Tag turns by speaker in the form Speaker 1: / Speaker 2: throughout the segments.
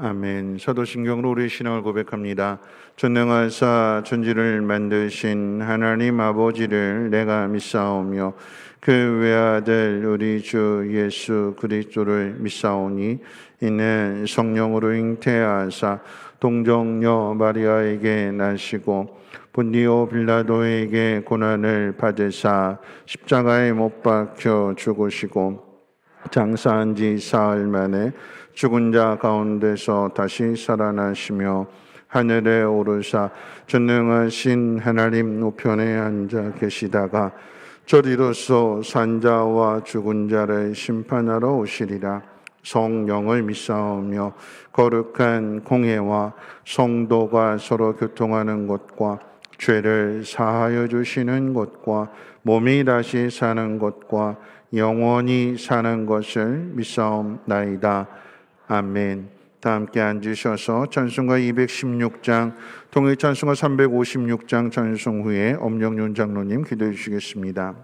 Speaker 1: 아멘. 사도신경으로 우리 신앙을 고백합니다. 전능하사 천지를 만드신 하나님 아버지를 내가 믿사오며 그 외아들 우리 주 예수 그리스도를 믿사오니 이는 성령으로 잉태하사 동정녀 마리아에게 나시고 본디오 빌라도에게 고난을 받으사 십자가에 못 박혀 죽으시고 장사한 지 사흘 만에 죽은 자 가운데서 다시 살아나시며 하늘에 오르사 전능하신 하나님 우편에 앉아 계시다가 저리로서 산자와 죽은 자를 심판하러 오시리라. 성령을 믿사오며 거룩한 공회와 성도가 서로 교통하는 것과 죄를 사하여 주시는 것과 몸이 다시 사는 것과 영원히 사는 것을 믿사옵나이다. 아멘. 다 함께 앉으셔서 찬송가 216장, 통일 찬송가 356장 찬송 후에 엄영윤 장로님 기도해 주시겠습니다.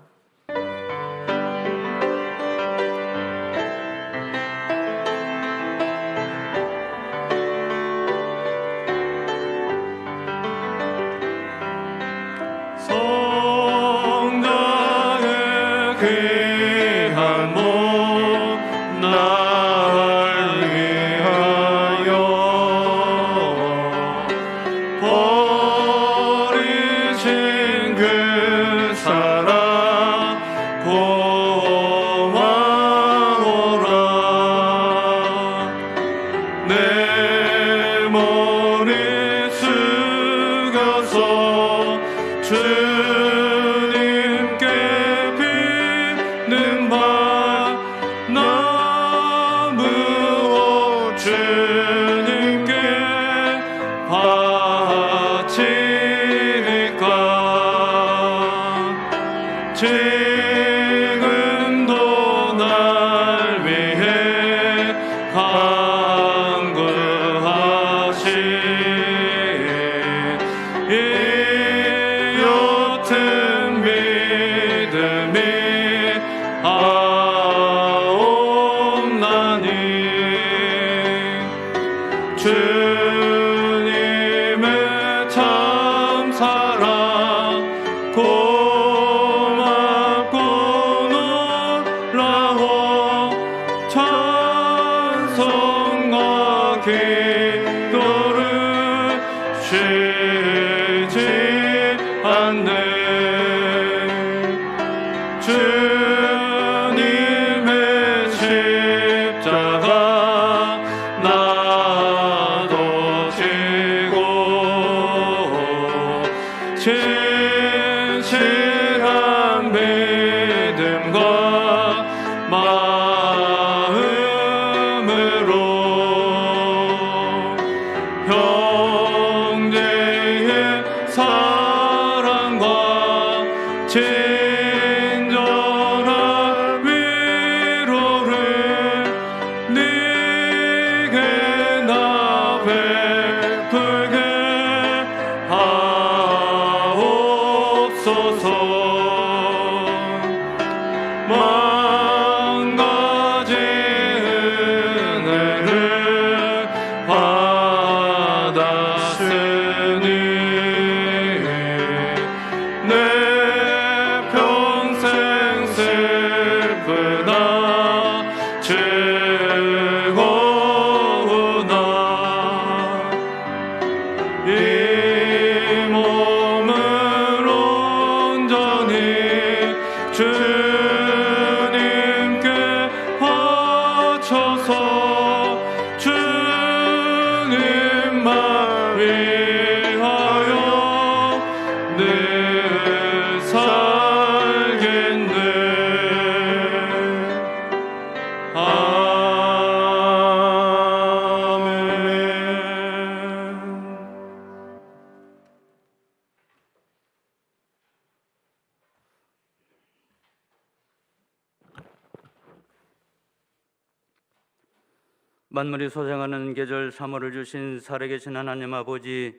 Speaker 2: 만물이 소생하는 계절 3월을 주신 살아계신 하나님 아버지,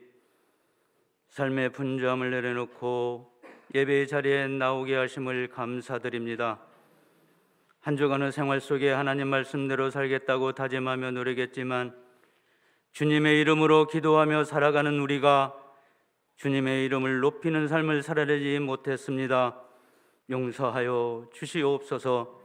Speaker 2: 삶의 분주함을 내려놓고 예배의 자리에 나오게 하심을 감사드립니다. 한 주간의 생활 속에 하나님 말씀대로 살겠다고 다짐하며 노력했지만 주님의 이름으로 기도하며 살아가는 우리가 주님의 이름을 높이는 삶을 살아내지 못했습니다. 용서하여 주시옵소서.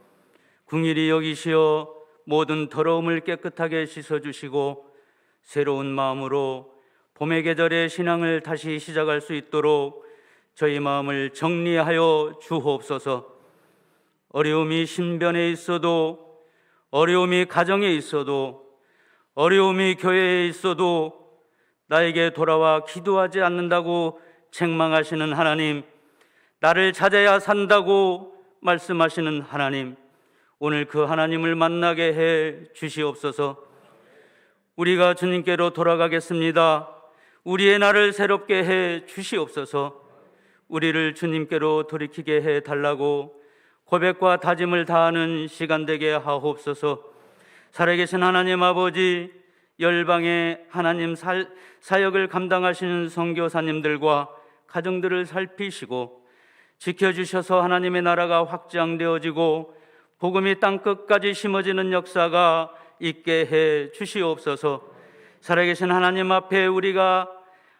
Speaker 2: 긍휼히 여기시어 모든 더러움을 깨끗하게 씻어주시고 새로운 마음으로 봄의 계절의 신앙을 다시 시작할 수 있도록 저희 마음을 정리하여 주옵소서. 어려움이 신변에 있어도, 어려움이 가정에 있어도, 어려움이 교회에 있어도 나에게 돌아와 기도하지 않는다고 책망하시는 하나님, 나를 찾아야 산다고 말씀하시는 하나님, 오늘 그 하나님을 만나게 해 주시옵소서. 우리가 주님께로 돌아가겠습니다. 우리의 날을 새롭게 해 주시옵소서. 우리를 주님께로 돌이키게 해 달라고 고백과 다짐을 다하는 시간 되게 하옵소서. 살아계신 하나님 아버지, 열방의 하나님 사역을 감당하시는 선교사님들과 가정들을 살피시고 지켜주셔서 하나님의 나라가 확장되어지고 복음이 땅끝까지 심어지는 역사가 있게 해 주시옵소서. 살아계신 하나님 앞에 우리가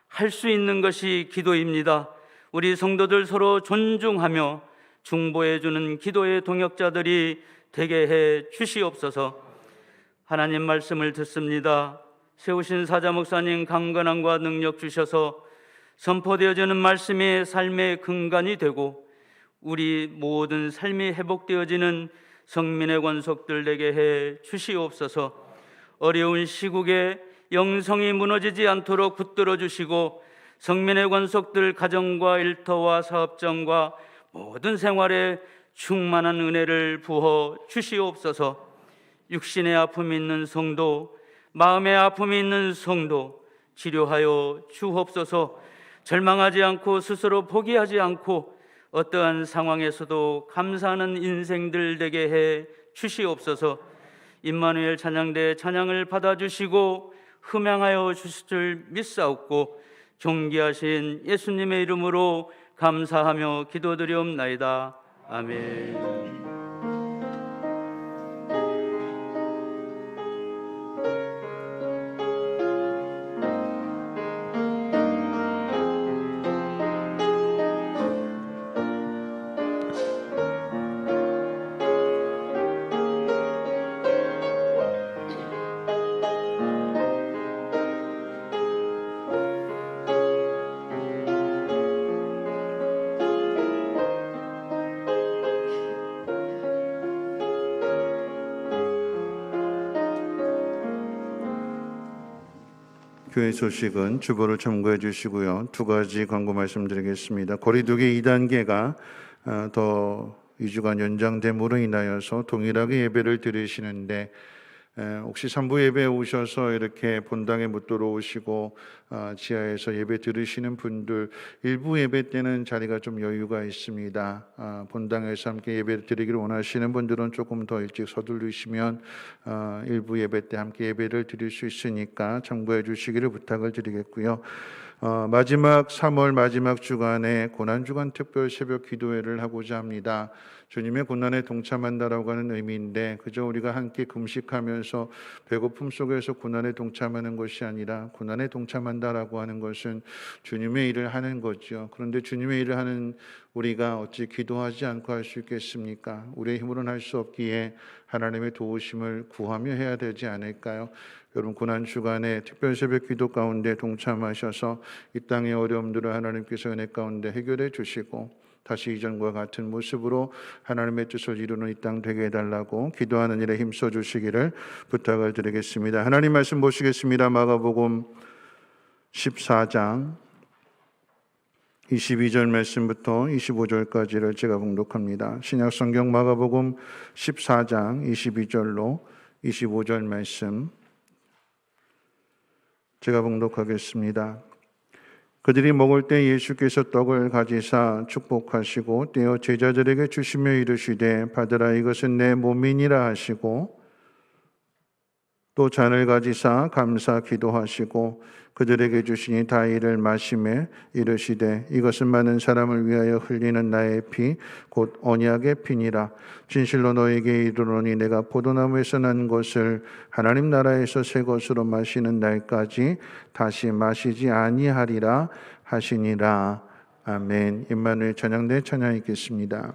Speaker 2: 할 수 있는 것이 기도입니다. 우리 성도들 서로 존중하며 중보해 주는 기도의 동역자들이 되게 해 주시옵소서. 하나님 말씀을 듣습니다. 세우신 사자 목사님 강건함과 능력 주셔서 선포되어지는 말씀이 삶의 근간이 되고 우리 모든 삶이 회복되어지는 성민의 권속들 되게 해 주시옵소서. 어려운 시국에 영성이 무너지지 않도록 붙들어 주시고 성민의 권속들 가정과 일터와 사업장과 모든 생활에 충만한 은혜를 부어 주시옵소서. 육신의 아픔이 있는 성도, 마음의 아픔이 있는 성도 치료하여 주옵소서. 절망하지 않고 스스로 포기하지 않고 어떠한 상황에서도 감사하는 인생들 되게 해 주시옵소서. 임마누엘 찬양대 찬양을 받아주시고 흠양하여 주실 줄 믿사옵고 존귀하신 예수님의 이름으로 감사하며 기도드리옵나이다. 아멘.
Speaker 1: 교회 소식은 주보를 참고해 주시고요. 두 가지 광고 말씀드리겠습니다. 거리두기 2단계가 더 2주간 연장됨으로 인하여서 동일하게 예배를 드리시는데 혹시 3부 예배에 오셔서 이렇게 본당에 못 들어오시고 지하에서 예배 들으시는 분들, 일부 예배 때는 자리가 좀 여유가 있습니다. 본당에서 함께 예배 드리기를 원하시는 분들은 조금 더 일찍 서두르시면 일부 예배 때 함께 예배를 드릴 수 있으니까 참고해 주시기를 부탁을 드리겠고요. 마지막 3월 마지막 주간에 고난주간 특별 새벽 기도회를 하고자 합니다. 주님의 고난에 동참한다라고 하는 의미인데 그저 우리가 함께 금식하면서 배고픔 속에서 고난에 동참하는 것이 아니라 고난에 동참한다라고 하는 것은 주님의 일을 하는 거죠. 그런데 주님의 일을 하는 우리가 어찌 기도하지 않고 할 수 있겠습니까? 우리의 힘으로는 할 수 없기에 하나님의 도우심을 구하며 해야 되지 않을까요? 여러분 고난 주간에 특별 새벽 기도 가운데 동참하셔서 이 땅의 어려움들을 하나님께서 은혜 가운데 해결해 주시고 다시 이전과 같은 모습으로 하나님의 뜻을 이루는 이 땅 되게 해달라고 기도하는 일에 힘써 주시기를 부탁을 드리겠습니다. 하나님 말씀 보시겠습니다. 마가복음 14장 22절 말씀부터 25절까지를 제가 봉독합니다. 신약성경 마가복음 14장 22절로 25절 말씀 제가 봉독하겠습니다. 그들이 먹을 때 예수께서 떡을 가지사 축복하시고 떼어 제자들에게 주시며 이르시되 받으라 이것은 내 몸이니라 하시고 또 잔을 가지사 감사 기도하시고 그들에게 주시니 다 이를 마시매 이르시되 이것은 많은 사람을 위하여 흘리는 나의 피 곧 언약의 피니라. 진실로 너에게 이르노니 내가 포도나무에서 난 것을 하나님 나라에서 새 것으로 마시는 날까지 다시 마시지 아니하리라 하시니라. 아멘. 임마누엘 찬양대 찬양 읽겠습니다.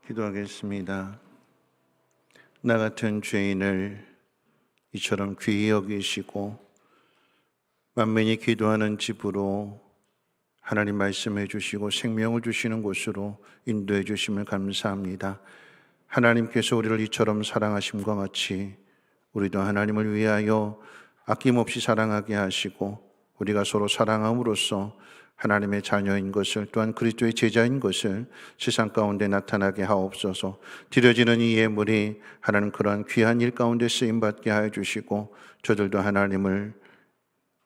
Speaker 1: 기도하겠습니다. 나 같은 죄인을 이처럼 귀히 여기시고 만민이 기도하는 집으로 하나님 말씀해 주시고 생명을 주시는 곳으로 인도해 주심을 감사합니다. 하나님께서 우리를 이처럼 사랑하심과 같이 우리도 하나님을 위하여 아낌없이 사랑하게 하시고 우리가 서로 사랑함으로써 하나님의 자녀인 것을, 또한 그리스도의 제자인 것을 세상 가운데 나타나게 하옵소서. 드려지는 이 예물이 하나님 그러한 귀한 일 가운데 쓰임받게 하여 주시고 저들도 하나님을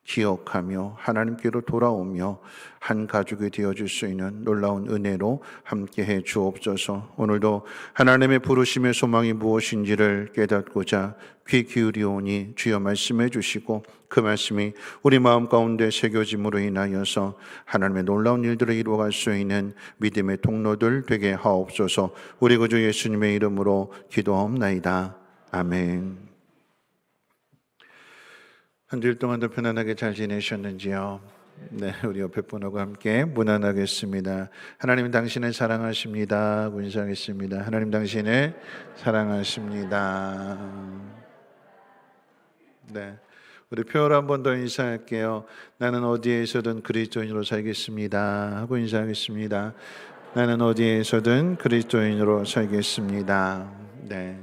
Speaker 1: 기억하며 하나님께로 돌아오며 한 가족이 되어줄 수 있는 놀라운 은혜로 함께해 주옵소서. 오늘도 하나님의 부르심의 소망이 무엇인지를 깨닫고자 귀 기울이오니 주여 말씀해 주시고 그 말씀이 우리 마음 가운데 새겨짐으로 인하여서 하나님의 놀라운 일들을 이루어갈 수 있는 믿음의 통로들 되게 하옵소서. 우리 구주 예수님의 이름으로 기도하옵나이다. 아멘. 한 주일 동안도 편안하게 잘 지내셨는지요? 네, 우리 옆에 분하고 함께 문안하겠습니다. 하나님 당신을 사랑하십니다. 문상했습니다. 하나님 당신을 사랑하십니다. 네, 우리 표를 한 번 더 인사할게요. 나는 어디에서든 그리스도인으로 살겠습니다 하고 인사하겠습니다. 나는 어디에서든 그리스도인으로 살겠습니다. 네.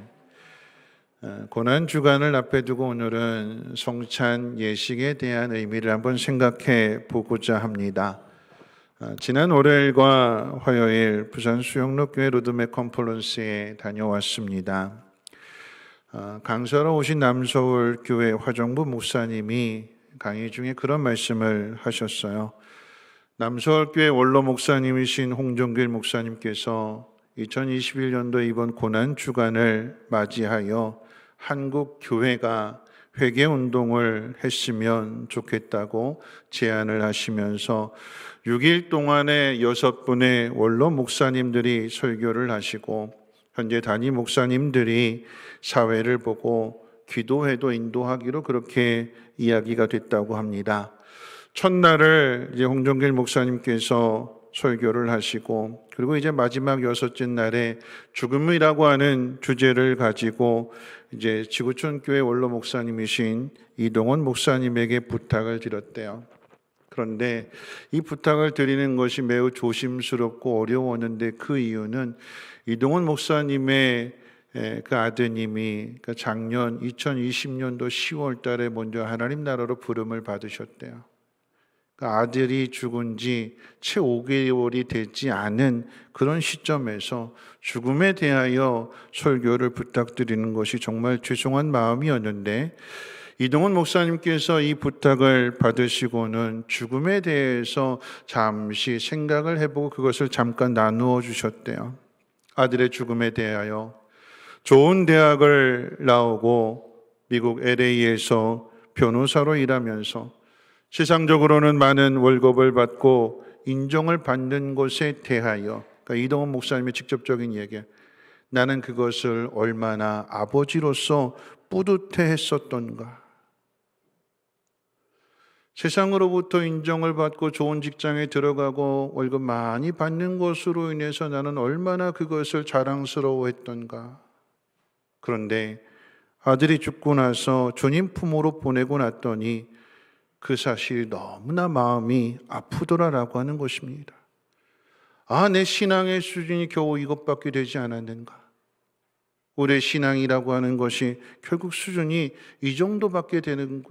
Speaker 1: 고난 주간을 앞에 두고 오늘은 성찬 예식에 대한 의미를 한번 생각해 보고자 합니다. 지난 월요일과 화요일 부산 수영록교회 로드맵 컨퍼런스에 다녀왔습니다. 강사로 오신 남서울교회 화정부 목사님이 강의 중에 그런 말씀을 하셨어요. 남서울교회 원로 목사님이신 홍종길 목사님께서 2021년도 이번 고난 주간을 맞이하여 한국 교회가 회개 운동을 했으면 좋겠다고 제안을 하시면서 6일 동안에 6분의 원로 목사님들이 설교를 하시고 현재 단임 목사님들이 사회를 보고 기도회도 인도하기로 그렇게 이야기가 됐다고 합니다. 첫날을 이제 홍종길 목사님께서 설교를 하시고 그리고 이제 마지막 6째 날에 죽음이라고 하는 주제를 가지고 이제 지구촌 교회 원로 목사님이신 이동원 목사님에게 부탁을 드렸대요. 그런데 이 부탁을 드리는 것이 매우 조심스럽고 어려웠는데 그 이유는 이동원 목사님의 그 아드님이 작년 2020년도 10월 달에 먼저 하나님 나라로 부름을 받으셨대요. 아들이 죽은 지 채 5개월이 되지 않은 그런 시점에서 죽음에 대하여 설교를 부탁드리는 것이 정말 죄송한 마음이었는데 이동훈 목사님께서 이 부탁을 받으시고는 죽음에 대해서 잠시 생각을 해보고 그것을 잠깐 나누어 주셨대요. 아들의 죽음에 대하여 좋은 대학을 나오고 미국 LA에서 변호사로 일하면서 세상적으로는 많은 월급을 받고 인정을 받는 것에 대하여, 그러니까 이동훈 목사님의 직접적인 얘기, 나는 그것을 얼마나 아버지로서 뿌듯해했었던가. 세상으로부터 인정을 받고 좋은 직장에 들어가고 월급 많이 받는 것으로 인해서 나는 얼마나 그것을 자랑스러워했던가. 그런데 아들이 죽고 나서 주님 품으로 보내고 났더니 그 사실이 너무나 마음이 아프더라라고 하는 것입니다. 내 신앙의 수준이 겨우 이것밖에 되지 않았는가? 우리의 신앙이라고 하는 것이 결국 수준이 이 정도밖에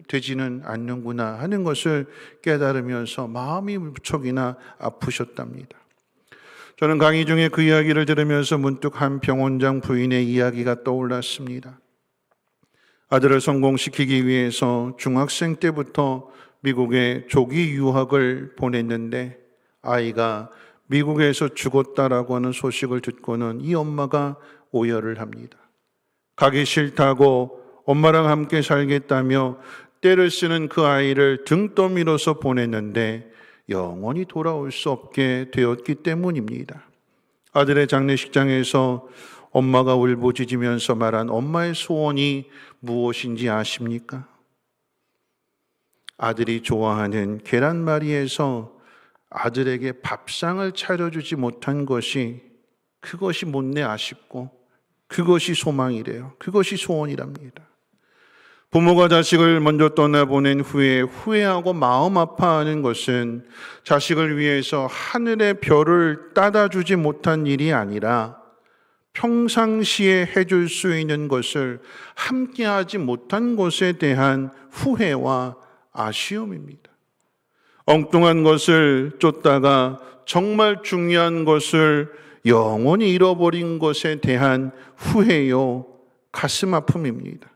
Speaker 1: 되지는 않는구나 하는 것을 깨달으면서 마음이 무척이나 아프셨답니다. 저는 강의 중에 그 이야기를 들으면서 문득 한 병원장 부인의 이야기가 떠올랐습니다. 아들을 성공시키기 위해서 중학생 때부터 미국에 조기 유학을 보냈는데 아이가 미국에서 죽었다라고 하는 소식을 듣고는 이 엄마가 오열을 합니다. 가기 싫다고 엄마랑 함께 살겠다며 때를 쓰는 그 아이를 등 떠밀어서 보냈는데 영원히 돌아올 수 없게 되었기 때문입니다. 아들의 장례식장에서 엄마가 울부짖으면서 말한 엄마의 소원이 무엇인지 아십니까? 아들이 좋아하는 계란말이에서 아들에게 밥상을 차려주지 못한 것이 그것이 못내 아쉽고 그것이 소망이래요. 그것이 소원이랍니다. 부모가 자식을 먼저 떠나보낸 후에 후회하고 마음 아파하는 것은 자식을 위해서 하늘의 별을 따다 주지 못한 일이 아니라 평상시에 해줄 수 있는 것을 함께하지 못한 것에 대한 후회와 아쉬움입니다. 엉뚱한 것을 쫓다가 정말 중요한 것을 영원히 잃어버린 것에 대한 후회요, 가슴 아픔입니다.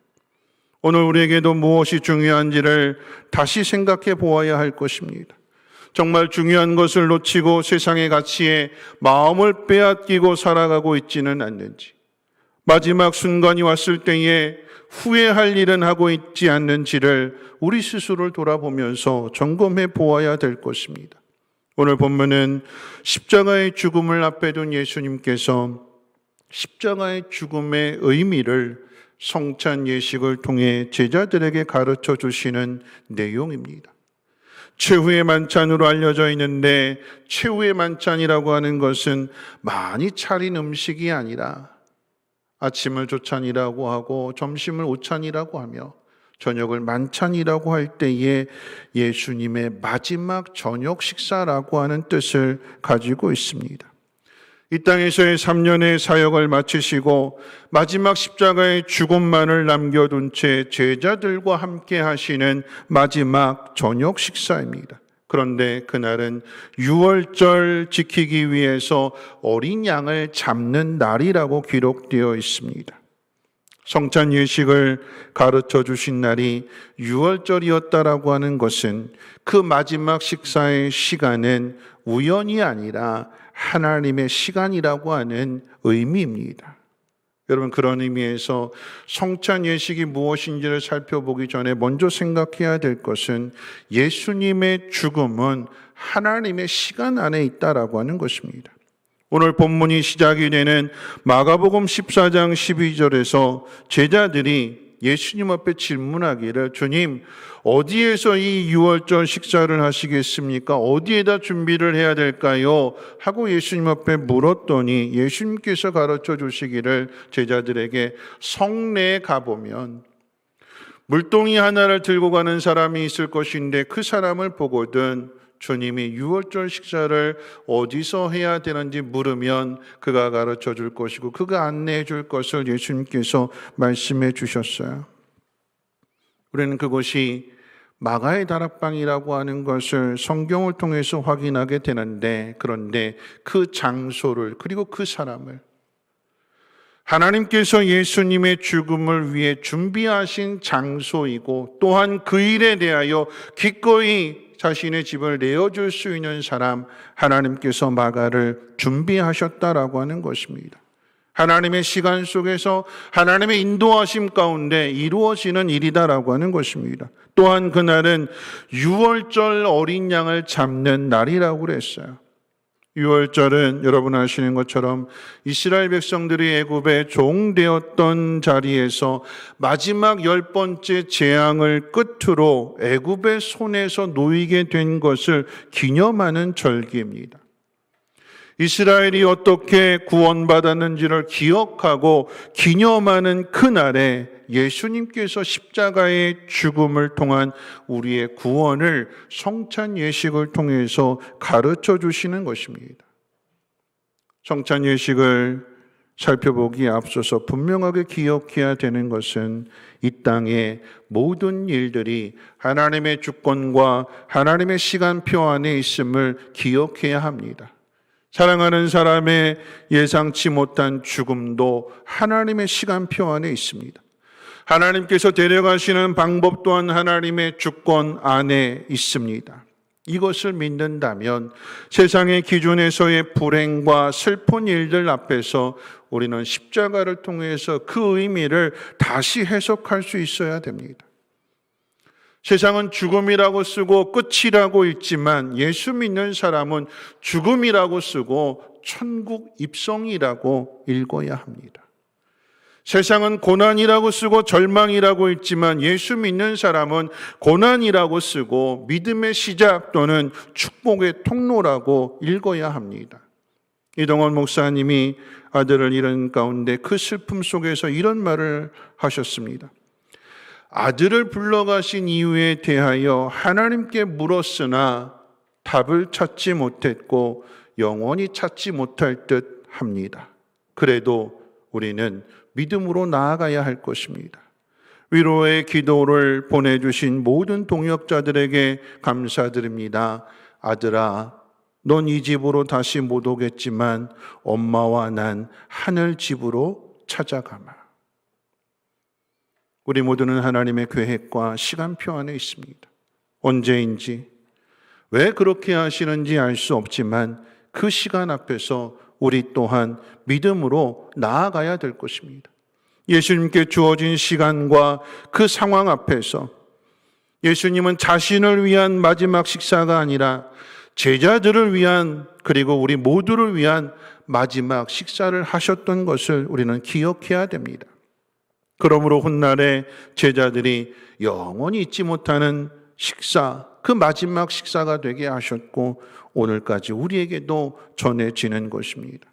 Speaker 1: 오늘 우리에게도 무엇이 중요한지를 다시 생각해 보아야 할 것입니다. 정말 중요한 것을 놓치고 세상의 가치에 마음을 빼앗기고 살아가고 있지는 않는지, 마지막 순간이 왔을 때에 후회할 일은 하고 있지 않는지를 우리 스스로를 돌아보면서 점검해 보아야 될 것입니다. 오늘 본문은 십자가의 죽음을 앞에 둔 예수님께서 십자가의 죽음의 의미를 성찬 예식을 통해 제자들에게 가르쳐 주시는 내용입니다. 최후의 만찬으로 알려져 있는데 최후의 만찬이라고 하는 것은 많이 차린 음식이 아니라 아침을 조찬이라고 하고 점심을 오찬이라고 하며 저녁을 만찬이라고 할 때에 예수님의 마지막 저녁 식사라고 하는 뜻을 가지고 있습니다. 이 땅에서의 3년의 사역을 마치시고 마지막 십자가의 죽음만을 남겨둔 채 제자들과 함께 하시는 마지막 저녁 식사입니다. 그런데 그날은 유월절 지키기 위해서 어린 양을 잡는 날이라고 기록되어 있습니다. 성찬 예식을 가르쳐 주신 날이 유월절이었다라고 하는 것은 그 마지막 식사의 시간은 우연이 아니라 하나님의 시간이라고 하는 의미입니다. 여러분, 그런 의미에서 성찬 예식이 무엇인지를 살펴보기 전에 먼저 생각해야 될 것은 예수님의 죽음은 하나님의 시간 안에 있다라고 하는 것입니다. 오늘 본문이 시작이 되는 마가복음 14장 12절에서 제자들이 예수님 앞에 질문하기를, 주님, 어디에서 이 유월절 식사를 하시겠습니까? 어디에다 준비를 해야 될까요? 하고 예수님 앞에 물었더니 예수님께서 가르쳐 주시기를, 제자들에게 성내에 가보면 물동이 하나를 들고 가는 사람이 있을 것인데 그 사람을 보거든 주님이 유월절 식사를 어디서 해야 되는지 물으면 그가 가르쳐 줄 것이고 그가 안내해 줄 것을 예수님께서 말씀해 주셨어요. 우리는 그것이 마가의 다락방이라고 하는 것을 성경을 통해서 확인하게 되는데, 그런데 그 장소를 그리고 그 사람을 하나님께서 예수님의 죽음을 위해 준비하신 장소이고 또한 그 일에 대하여 기꺼이 자신의 집을 내어줄 수 있는 사람, 하나님께서 마가를 준비하셨다라고 하는 것입니다. 하나님의 시간 속에서 하나님의 인도하심 가운데 이루어지는 일이다라고 하는 것입니다. 또한 그날은 유월절 어린 양을 잡는 날이라고 그랬어요. 유월절은 여러분 아시는 것처럼 이스라엘 백성들이 애굽에 종되었던 자리에서 마지막 10번째 재앙을 끝으로 애굽의 손에서 놓이게 된 것을 기념하는 절기입니다. 이스라엘이 어떻게 구원받았는지를 기억하고 기념하는 그날에 예수님께서 십자가의 죽음을 통한 우리의 구원을 성찬 예식을 통해서 가르쳐 주시는 것입니다. 성찬 예식을 살펴보기에 앞서서 분명하게 기억해야 되는 것은 이 땅의 모든 일들이 하나님의 주권과 하나님의 시간표 안에 있음을 기억해야 합니다. 사랑하는 사람의 예상치 못한 죽음도 하나님의 시간표 안에 있습니다. 하나님께서 데려가시는 방법 또한 하나님의 주권 안에 있습니다. 이것을 믿는다면 세상의 기준에서의 불행과 슬픈 일들 앞에서 우리는 십자가를 통해서 그 의미를 다시 해석할 수 있어야 됩니다. 세상은 죽음이라고 쓰고 끝이라고 읽지만 예수 믿는 사람은 죽음이라고 쓰고 천국 입성이라고 읽어야 합니다. 세상은 고난이라고 쓰고 절망이라고 읽지만 예수 믿는 사람은 고난이라고 쓰고 믿음의 시작 또는 축복의 통로라고 읽어야 합니다. 이동원 목사님이 아들을 잃은 가운데 그 슬픔 속에서 이런 말을 하셨습니다. 아들을 불러가신 이유에 대하여 하나님께 물었으나 답을 찾지 못했고 영원히 찾지 못할 듯 합니다. 그래도 우리는 믿음으로 나아가야 할 것입니다. 위로의 기도를 보내주신 모든 동역자들에게 감사드립니다. 아들아, 넌 이 집으로 다시 못 오겠지만 엄마와 난 하늘 집으로 찾아가마. 우리 모두는 하나님의 계획과 시간표 안에 있습니다. 언제인지, 왜 그렇게 하시는지 알 수 없지만 그 시간 앞에서 우리 또한 믿음으로 나아가야 될 것입니다. 예수님께 주어진 시간과 그 상황 앞에서 예수님은 자신을 위한 마지막 식사가 아니라 제자들을 위한, 그리고 우리 모두를 위한 마지막 식사를 하셨던 것을 우리는 기억해야 됩니다. 그러므로 훗날에 제자들이 영원히 잊지 못하는 식사, 그 마지막 식사가 되게 하셨고 오늘까지 우리에게도 전해지는 것입니다.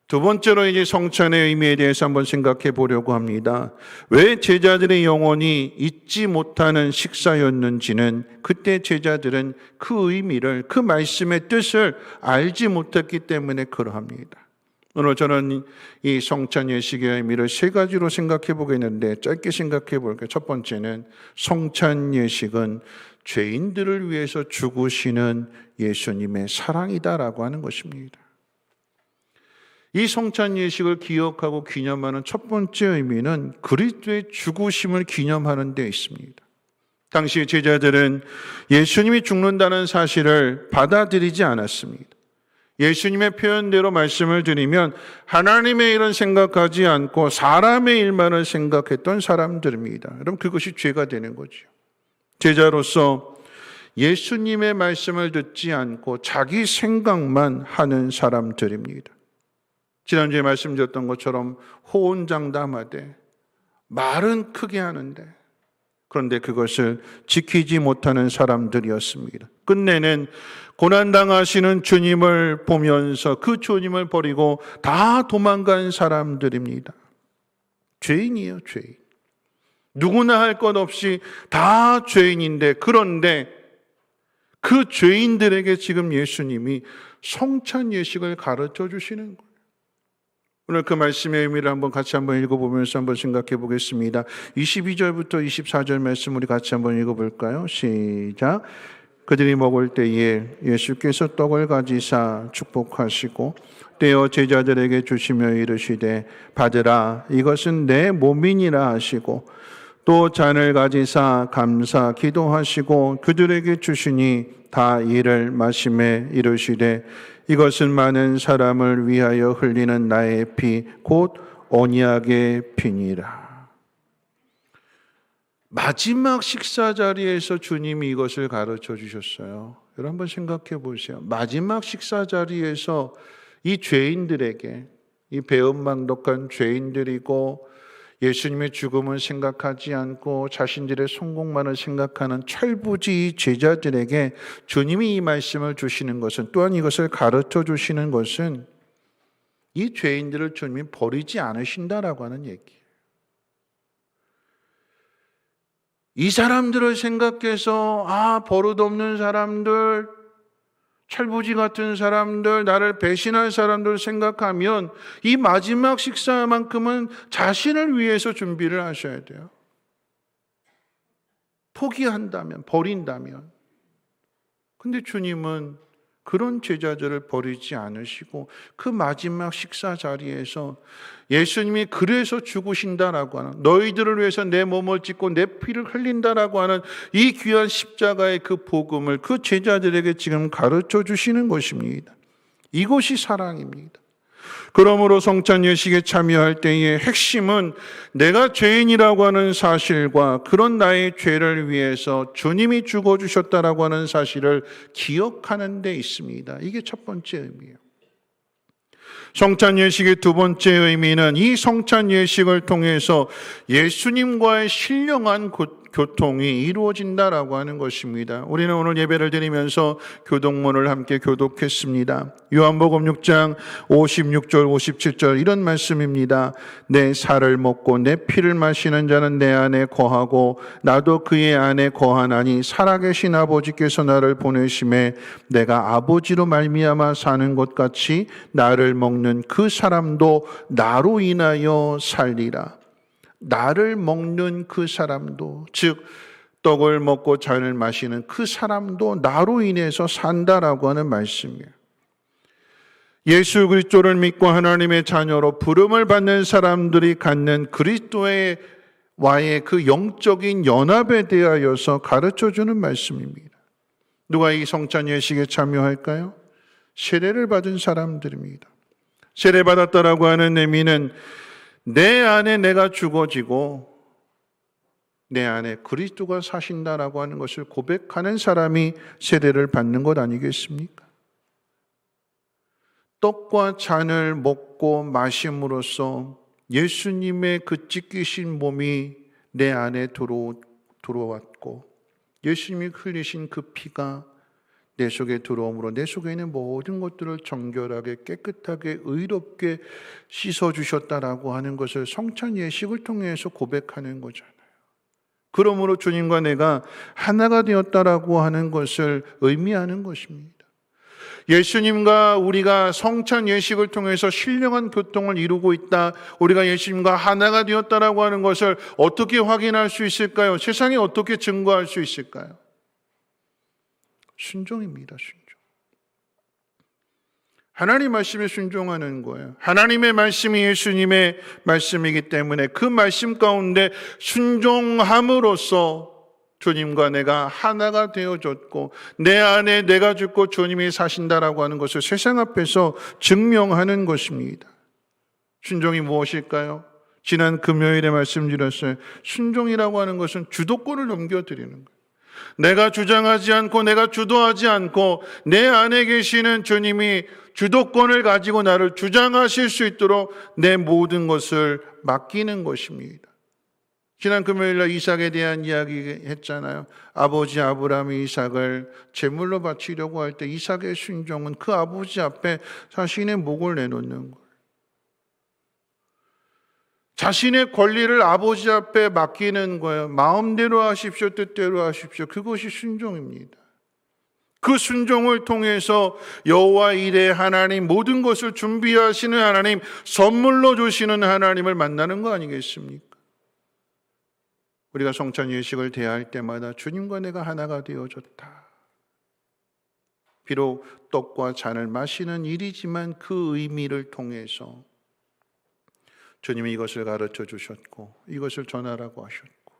Speaker 1: 두 번째로 이제 성찬의 의미에 대해서 한번 생각해 보려고 합니다. 왜 제자들의 영원히 잊지 못하는 식사였는지는 그때 제자들은 그 의미를, 그 말씀의 뜻을 알지 못했기 때문에 그러합니다. 오늘 저는 이 성찬 예식의 의미를 세 가지로 생각해 보겠는데 짧게 생각해 볼게요. 첫 번째는 성찬 예식은 죄인들을 위해서 죽으시는 예수님의 사랑이다라고 하는 것입니다. 이 성찬 예식을 기억하고 기념하는 첫 번째 의미는 그리스도의 죽으심을 기념하는 데 있습니다. 당시 제자들은 예수님이 죽는다는 사실을 받아들이지 않았습니다. 예수님의 표현대로 말씀을 드리면 하나님의 일은 생각하지 않고 사람의 일만을 생각했던 사람들입니다. 여러분, 그것이 죄가 되는 거죠. 제자로서 예수님의 말씀을 듣지 않고 자기 생각만 하는 사람들입니다. 지난주에 말씀드렸던 것처럼 호언장담하되 말은 크게 하는데 그런데 그것을 지키지 못하는 사람들이었습니다. 끝내는 고난당하시는 주님을 보면서 그 주님을 버리고 다 도망간 사람들입니다. 죄인이에요, 죄인. 누구나 할 것 없이 다 죄인인데, 그런데 그 죄인들에게 지금 예수님이 성찬 예식을 가르쳐 주시는 거예요. 오늘 그 말씀의 의미를 같이 한번 읽어보면서 한번 생각해 보겠습니다. 22절부터 24절 말씀 우리 같이 한번 읽어볼까요? 시작. 그들이 먹을 때에 예수께서 떡을 가지사 축복하시고 떼어 제자들에게 주시며 이르시되 받으라, 이것은 내 몸이니라 하시고 또 잔을 가지사 감사 기도하시고 그들에게 주시니 다 이를 마시매 이르시되 이것은 많은 사람을 위하여 흘리는 나의 피 곧 언약의 피니라. 마지막 식사 자리에서 주님이 이것을 가르쳐 주셨어요. 여러분 한번 생각해 보세요. 마지막 식사 자리에서 이 죄인들에게, 이 배은망덕한 죄인들이고 예수님의 죽음을 생각하지 않고 자신들의 성공만을 생각하는 철부지 제자들에게 주님이 이 말씀을 주시는 것은, 또한 이것을 가르쳐 주시는 것은 이 죄인들을 주님이 버리지 않으신다라고 하는 얘기예요. 이 사람들을 생각해서 버릇없는 사람들, 철부지 같은 사람들, 나를 배신할 사람들 생각하면 이 마지막 식사만큼은 자신을 위해서 준비를 하셔야 돼요. 포기한다면, 버린다면. 근데 주님은 그런 제자들을 버리지 않으시고 그 마지막 식사 자리에서 예수님이 그래서 죽으신다라고 하는, 너희들을 위해서 내 몸을 찢고 내 피를 흘린다라고 하는 이 귀한 십자가의 그 복음을 그 제자들에게 지금 가르쳐 주시는 것입니다. 이것이 사랑입니다. 그러므로 성찬 예식에 참여할 때의 핵심은 내가 죄인이라고 하는 사실과 그런 나의 죄를 위해서 주님이 죽어주셨다라고 하는 사실을 기억하는 데 있습니다. 이게 첫 번째 의미예요. 성찬 예식의 두 번째 의미는 이 성찬 예식을 통해서 예수님과의 신령한 교통이 이루어진다라고 하는 것입니다. 우리는 오늘 예배를 드리면서 교동문을 함께 교독했습니다. 요한복음 6장 56절 57절 이런 말씀입니다. 내 살을 먹고 내 피를 마시는 자는 내 안에 거하고 나도 그의 안에 거하나니 살아계신 아버지께서 나를 보내심에 내가 아버지로 말미암아 사는 것 같이 나를 먹는 그 사람도 나로 인하여 살리라. 나를 먹는 그 사람도, 즉 떡을 먹고 잔을 마시는 그 사람도 나로 인해서 산다라고 하는 말씀이에요. 예수 그리스도를 믿고 하나님의 자녀로 부름을 받는 사람들이 갖는 그리스도의 와의 그 영적인 연합에 대하여서 가르쳐주는 말씀입니다. 누가 이 성찬 예식에 참여할까요? 세례를 받은 사람들입니다. 세례받았다라고 하는 의미는 내 안에 내가 죽어지고 내 안에 그리스도가 사신다라고 하는 것을 고백하는 사람이 세례를 받는 것 아니겠습니까? 떡과 잔을 먹고 마심으로써 예수님의 그 찢기신 몸이 내 안에 들어왔고 예수님이 흘리신 그 피가 내 속에 들어옴으로 내 속에 있는 모든 것들을 정결하게 깨끗하게 의롭게 씻어주셨다라고 하는 것을 성찬 예식을 통해서 고백하는 거잖아요. 그러므로 주님과 내가 하나가 되었다라고 하는 것을 의미하는 것입니다. 예수님과 우리가 성찬 예식을 통해서 신령한 교통을 이루고 있다. 우리가 예수님과 하나가 되었다라고 하는 것을 어떻게 확인할 수 있을까요? 세상에 어떻게 증거할 수 있을까요? 순종입니다. 순종. 하나님 말씀에 순종하는 거예요. 하나님의 말씀이 예수님의 말씀이기 때문에 그 말씀 가운데 순종함으로써 주님과 내가 하나가 되어졌고 내 안에 내가 죽고 주님이 사신다라고 하는 것을 세상 앞에서 증명하는 것입니다. 순종이 무엇일까요? 지난 금요일에 말씀드렸어요. 순종이라고 하는 것은 주도권을 넘겨드리는 거예요. 내가 주장하지 않고 내가 주도하지 않고 내 안에 계시는 주님이 주도권을 가지고 나를 주장하실 수 있도록 내 모든 것을 맡기는 것입니다. 지난 금요일날 이삭에 대한 이야기 했잖아요. 아버지 아브라함이 이삭을 제물로 바치려고 할 때 이삭의 순종은 그 아버지 앞에 자신의 목을 내놓는 거예요. 자신의 권리를 아버지 앞에 맡기는 거예요. 마음대로 하십시오, 뜻대로 하십시오. 그것이 순종입니다. 그 순종을 통해서 여호와 이레 하나님, 모든 것을 준비하시는 하나님, 선물로 주시는 하나님을 만나는 거 아니겠습니까? 우리가 성찬 예식을 대할 때마다 주님과 내가 하나가 되어졌다. 비록 떡과 잔을 마시는 일이지만 그 의미를 통해서 주님이 이것을 가르쳐 주셨고 이것을 전하라고 하셨고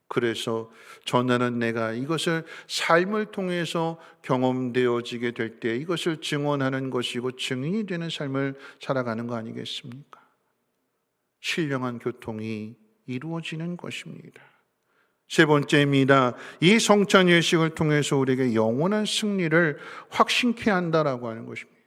Speaker 1: 그래서 전하는 내가 이것을 삶을 통해서 경험되어지게 될 때 이것을 증언하는 것이고 증인이 되는 삶을 살아가는 거 아니겠습니까? 신령한 교통이 이루어지는 것입니다. 세 번째입니다. 이 성찬 예식을 통해서 우리에게 영원한 승리를 확신케 한다라고 하는 것입니다.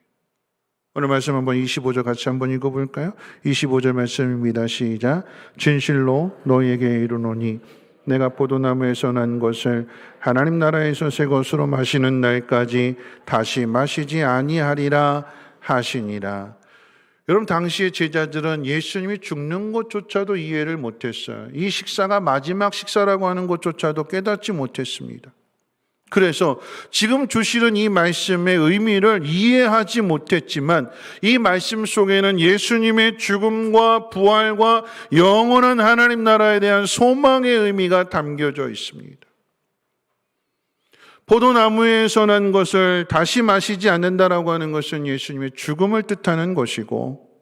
Speaker 1: 오늘 말씀 한번 25절 같이 한번 읽어볼까요? 25절 말씀입니다. 시작. 진실로 너희에게 이르노니 내가 포도나무에서 난 것을 하나님 나라에서 새 것으로 마시는 날까지 다시 마시지 아니하리라 하시니라. 여러분, 당시의 제자들은 예수님이 죽는 것조차도 이해를 못했어요. 이 식사가 마지막 식사라고 하는 것조차도 깨닫지 못했습니다. 그래서 지금 주시는 이 말씀의 의미를 이해하지 못했지만 이 말씀 속에는 예수님의 죽음과 부활과 영원한 하나님 나라에 대한 소망의 의미가 담겨져 있습니다. 포도나무에서 난 것을 다시 마시지 않는다라고 하는 것은 예수님의 죽음을 뜻하는 것이고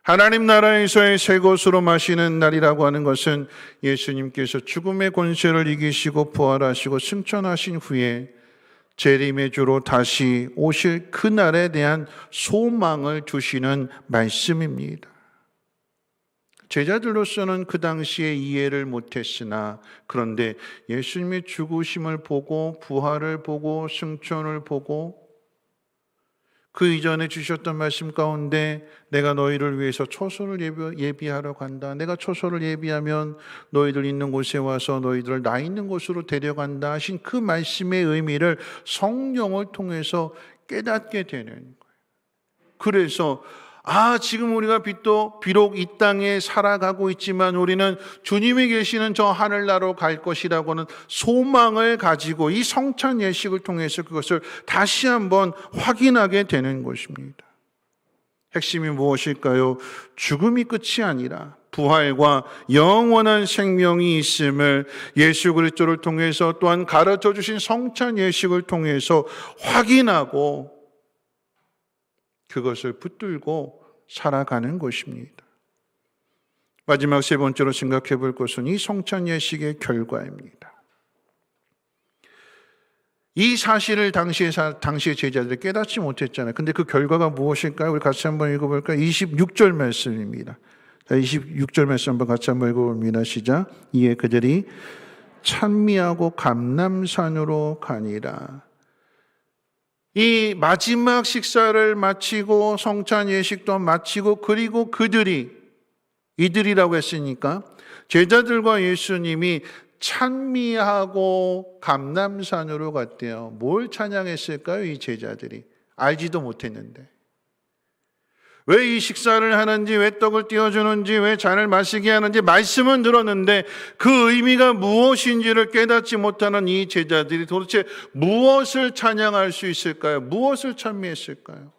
Speaker 1: 하나님 나라에서의 새 것으로 마시는 날이라고 하는 것은 예수님께서 죽음의 권세를 이기시고 부활하시고 승천하신 후에 재림의 주로 다시 오실 그 날에 대한 소망을 주시는 말씀입니다. 제자들로서는 그 당시에 이해를 못했으나 그런데 예수님의 죽으심을 보고 부활을 보고 승천을 보고 그 이전에 주셨던 말씀 가운데 내가 너희를 위해서 초소를 예비하러 간다. 내가 초소를 예비하면 너희들 있는 곳에 와서 너희들을 나 있는 곳으로 데려간다 하신 그 말씀의 의미를 성령을 통해서 깨닫게 되는 거예요. 그래서 지금 우리가 비록 이 땅에 살아가고 있지만 우리는 주님이 계시는 저 하늘나라로 갈 것이라고는 소망을 가지고 이 성찬 예식을 통해서 그것을 다시 한번 확인하게 되는 것입니다. 핵심이 무엇일까요? 죽음이 끝이 아니라 부활과 영원한 생명이 있음을 예수 그리스도를 통해서 또한 가르쳐 주신 성찬 예식을 통해서 확인하고 그것을 붙들고 살아가는 것입니다. 마지막 세 번째로 생각해 볼 것은 이 성찬 예식의 결과입니다. 이 사실을 당시의 제자들이 깨닫지 못했잖아요. 근데 그 결과가 무엇일까요? 우리 같이 한번 읽어볼까요? 26절 말씀입니다. 26절 말씀 한번 같이 한번 읽어봅니다. 시작. 이에 그들이 찬미하고 감람산으로 가니라. 이 마지막 식사를 마치고 성찬 예식도 마치고 그리고 이들이라고 했으니까 제자들과 예수님이 찬미하고 감람산으로 갔대요. 뭘 찬양했을까요? 이 제자들이 알지도 못했는데 왜 이 식사를 하는지, 왜 떡을 띄워주는지, 왜 잔을 마시게 하는지 말씀은 들었는데 그 의미가 무엇인지를 깨닫지 못하는 이 제자들이 도대체 무엇을 찬양할 수 있을까요? 무엇을 찬미했을까요?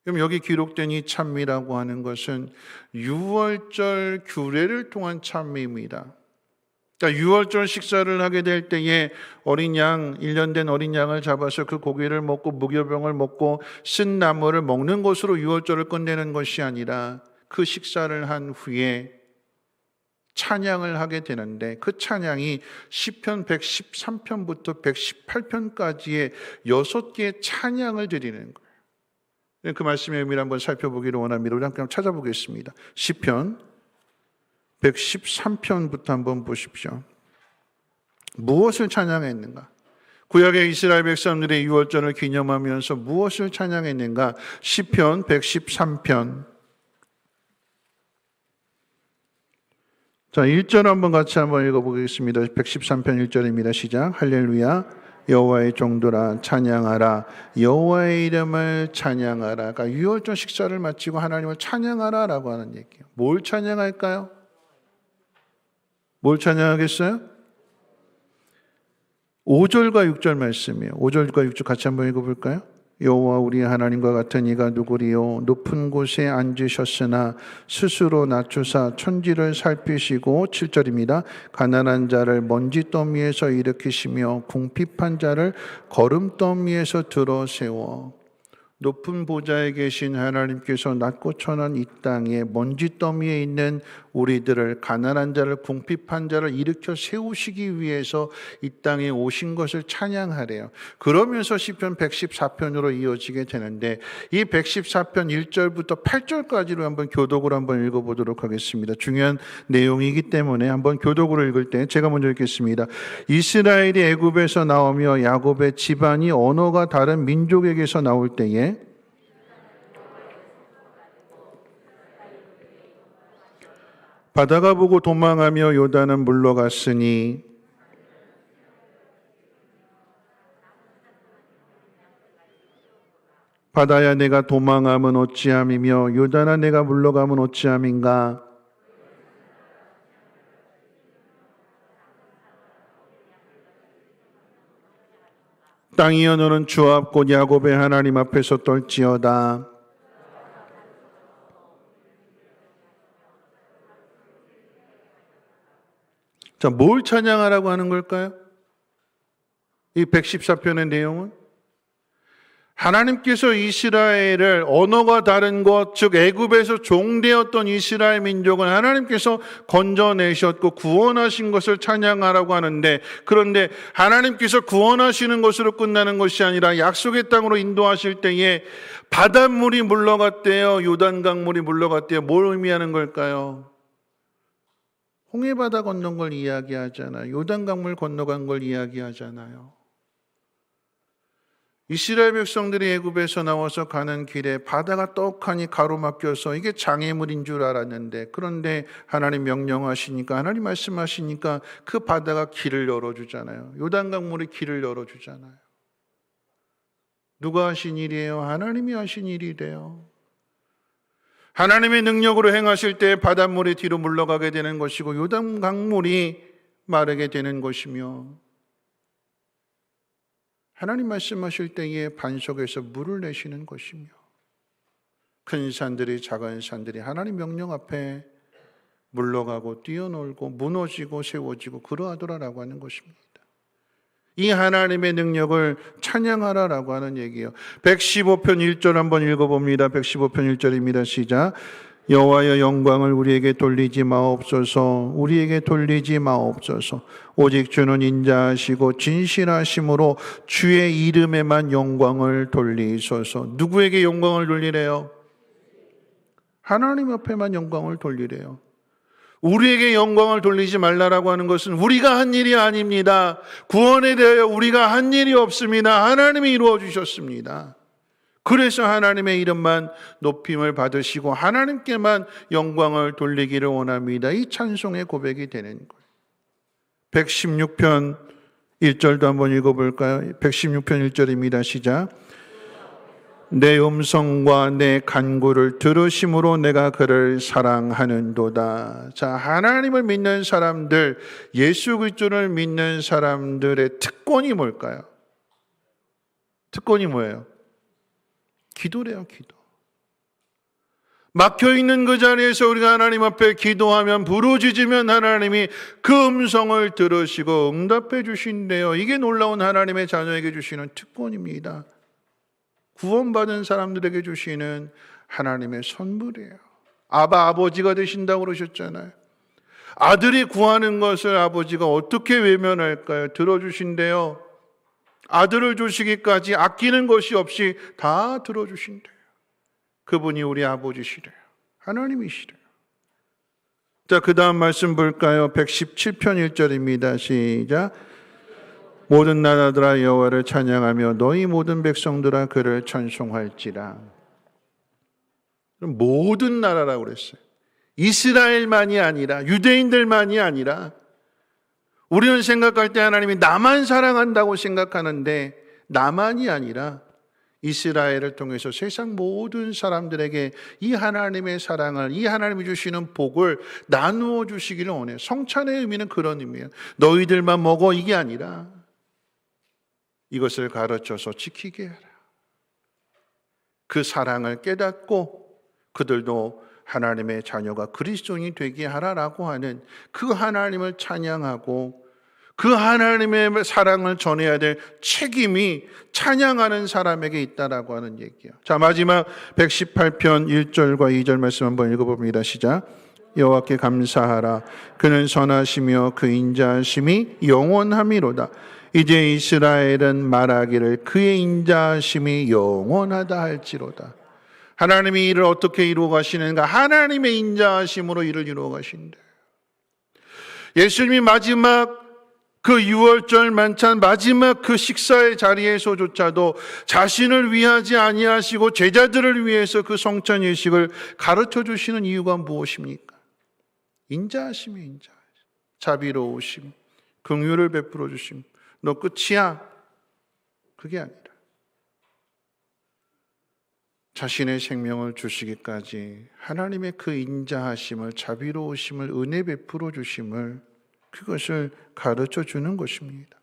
Speaker 1: 그럼 여기 기록된 이 찬미라고 하는 것은 유월절 규례를 통한 찬미입니다. 그러니까 유월절 식사를 하게 될 때에 어린 양, 1년 된 어린 양을 잡아서 그 고기를 먹고 무교병을 먹고 쓴 나물을 먹는 것으로 유월절을 끝내는 것이 아니라 그 식사를 한 후에 찬양을 하게 되는데 그 찬양이 시편 113편부터 118편까지의 6개의 찬양을 드리는 거예요. 그 말씀의 의미를 한번 살펴보기를 원합니다. 우리 함께 한번 찾아보겠습니다. 시편 113편부터 한번 보십시오. 무엇을 찬양했는가? 구약의 이스라엘 백성들의 유월절을 기념하면서 무엇을 찬양했는가? 시편 113편. 자, 1절 한번 같이 한번 읽어보겠습니다. 113편 1절입니다. 시작. 할렐루야. 여호와의 종들아 찬양하라. 여호와의 이름을 찬양하라. 그러니까 유월절 식사를 마치고 하나님을 찬양하라라고 하는 얘기예요. 뭘 찬양할까요? 뭘 찬양하겠어요? 5절과 6절 말씀이에요. 5절과 6절 같이 한번 읽어볼까요? 여호와 우리 하나님과 같은 이가 누구리요? 높은 곳에 앉으셨으나 스스로 낮추사 천지를 살피시고 7절입니다. 가난한 자를 먼지더미에서 일으키시며 궁핍한 자를 거름더미에서 들어 세워. 높은 보좌에 계신 하나님께서 낮고 천한 이 땅에 먼지더미에 있는 우리들을 가난한 자를 궁핍한 자를 일으켜 세우시기 위해서 이 땅에 오신 것을 찬양하래요. 그러면서 시편 114편으로 이어지게 되는데 이 114편 1절부터 8절까지로 한번 교독으로 한번 읽어보도록 하겠습니다. 중요한 내용이기 때문에 한번 교독으로 읽을 때 제가 먼저 읽겠습니다. 이스라엘이 애굽에서 나오며 야곱의 집안이 언어가 다른 민족에게서 나올 때에 바다가 보고 도망하며 요단은 물러갔으니 바다야 내가 도망함은 어찌함이며 요단아 내가 물러가면 어찌함인가. 땅이여 너는 주 앞 곧 야곱의 하나님 앞에서 떨지어다. 자, 뭘 찬양하라고 하는 걸까요? 이 114편의 내용은 하나님께서 이스라엘을 언어가 다른 것, 즉 애굽에서 종되었던 이스라엘 민족은 하나님께서 건져내셨고 구원하신 것을 찬양하라고 하는데, 그런데 하나님께서 구원하시는 것으로 끝나는 것이 아니라 약속의 땅으로 인도하실 때에 바닷물이 물러갔대요. 요단강물이 물러갔대요. 뭘 의미하는 걸까요? 홍해바다 건넌 걸 이야기하잖아요. 요단강물 건너간 걸 이야기하잖아요. 이스라엘 백성들이 애굽에서 나와서 가는 길에 바다가 떡하니 가로막혀서 이게 장애물인 줄 알았는데, 그런데 하나님 명령하시니까, 하나님 말씀하시니까 그 바다가 길을 열어주잖아요. 요단강물이 길을 열어주잖아요. 누가 하신 일이에요? 하나님이 하신 일이래요. 하나님의 능력으로 행하실 때 바닷물이 뒤로 물러가게 되는 것이고 요단강물이 마르게 되는 것이며, 하나님 말씀하실 때에 반석에서 물을 내시는 것이며, 큰 산들이 작은 산들이 하나님 명령 앞에 물러가고 뛰어놀고 무너지고 세워지고 그러하더라라고 하는 것입니다. 이 하나님의 능력을 찬양하라라고 하는 얘기예요. 115편 1절 한번 읽어봅니다. 115편 1절입니다. 시작. 여호와의 영광을 우리에게 돌리지 마옵소서. 우리에게 돌리지 마옵소서. 오직 주는 인자하시고 진실하심으로 주의 이름에만 영광을 돌리소서. 누구에게 영광을 돌리래요? 하나님 앞에만 영광을 돌리래요. 우리에게 영광을 돌리지 말라라고 하는 것은 우리가 한 일이 아닙니다. 구원에 대하여 우리가 한 일이 없습니다. 하나님이 이루어 주셨습니다. 그래서 하나님의 이름만 높임을 받으시고 하나님께만 영광을 돌리기를 원합니다. 이 찬송의 고백이 되는 거예요. 116편 1절도 한번 읽어볼까요? 116편 1절입니다. 시작. 내 음성과 내 간구를 들으심으로 내가 그를 사랑하는도다. 자, 하나님을 믿는 사람들, 예수 그리스도를 믿는 사람들의 특권이 뭘까요? 특권이 뭐예요? 기도래요, 기도. 막혀있는 그 자리에서 우리가 하나님 앞에 기도하면, 부르짖으면 하나님이 그 음성을 들으시고 응답해 주신대요. 이게 놀라운 하나님의 자녀에게 주시는 특권입니다. 구원받은 사람들에게 주시는 하나님의 선물이에요. 아버지가 되신다고 그러셨잖아요. 아들이 구하는 것을 아버지가 어떻게 외면할까요? 들어주신대요. 아들을 주시기까지 아끼는 것이 없이 다 들어주신대요. 그분이 우리 아버지시래요. 하나님이시래요. 자, 그 다음 말씀 볼까요? 117편 1절입니다. 시작. 모든 나라들아 여호와를 찬양하며 너희 모든 백성들아 그를 찬송할지라. 모든 나라라고 그랬어요. 이스라엘만이 아니라, 유대인들만이 아니라, 우리는 생각할 때 하나님이 나만 사랑한다고 생각하는데 나만이 아니라 이스라엘을 통해서 세상 모든 사람들에게 이 하나님의 사랑을, 이 하나님이 주시는 복을 나누어 주시기를 원해요. 성찬의 의미는 그런 의미예요. 너희들만 먹어 이게 아니라 이것을 가르쳐서 지키게 하라. 그 사랑을 깨닫고 그들도 하나님의 자녀가 그리스도인이 되게 하라라고 하는 그 하나님을 찬양하고 그 하나님의 사랑을 전해야 될 책임이 찬양하는 사람에게 있다라고 하는 얘기예요. 자, 마지막 118편 1절과 2절 말씀 한번 읽어봅니다. 시작. 여호와께 감사하라. 그는 선하시며 그 인자하심이 영원함이로다. 이제 이스라엘은 말하기를 그의 인자하심이 영원하다 할지로다. 하나님이 이를 어떻게 이루어 가시는가? 하나님의 인자하심으로 이를 이루어 가신다. 예수님이 마지막 그 6월절 만찬 마지막 그 식사의 자리에서조차도 자신을 위하지 아니하시고 제자들을 위해서 그 성찬 예식을 가르쳐 주시는 이유가 무엇입니까? 인자하심이 인자하심, 자비로우심, 긍휼을 베풀어 주심. 너 끝이야. 그게 아니라 자신의 생명을 주시기까지 하나님의 그 인자하심을, 자비로우심을, 은혜 베풀어 주심을, 그것을 가르쳐 주는 것입니다.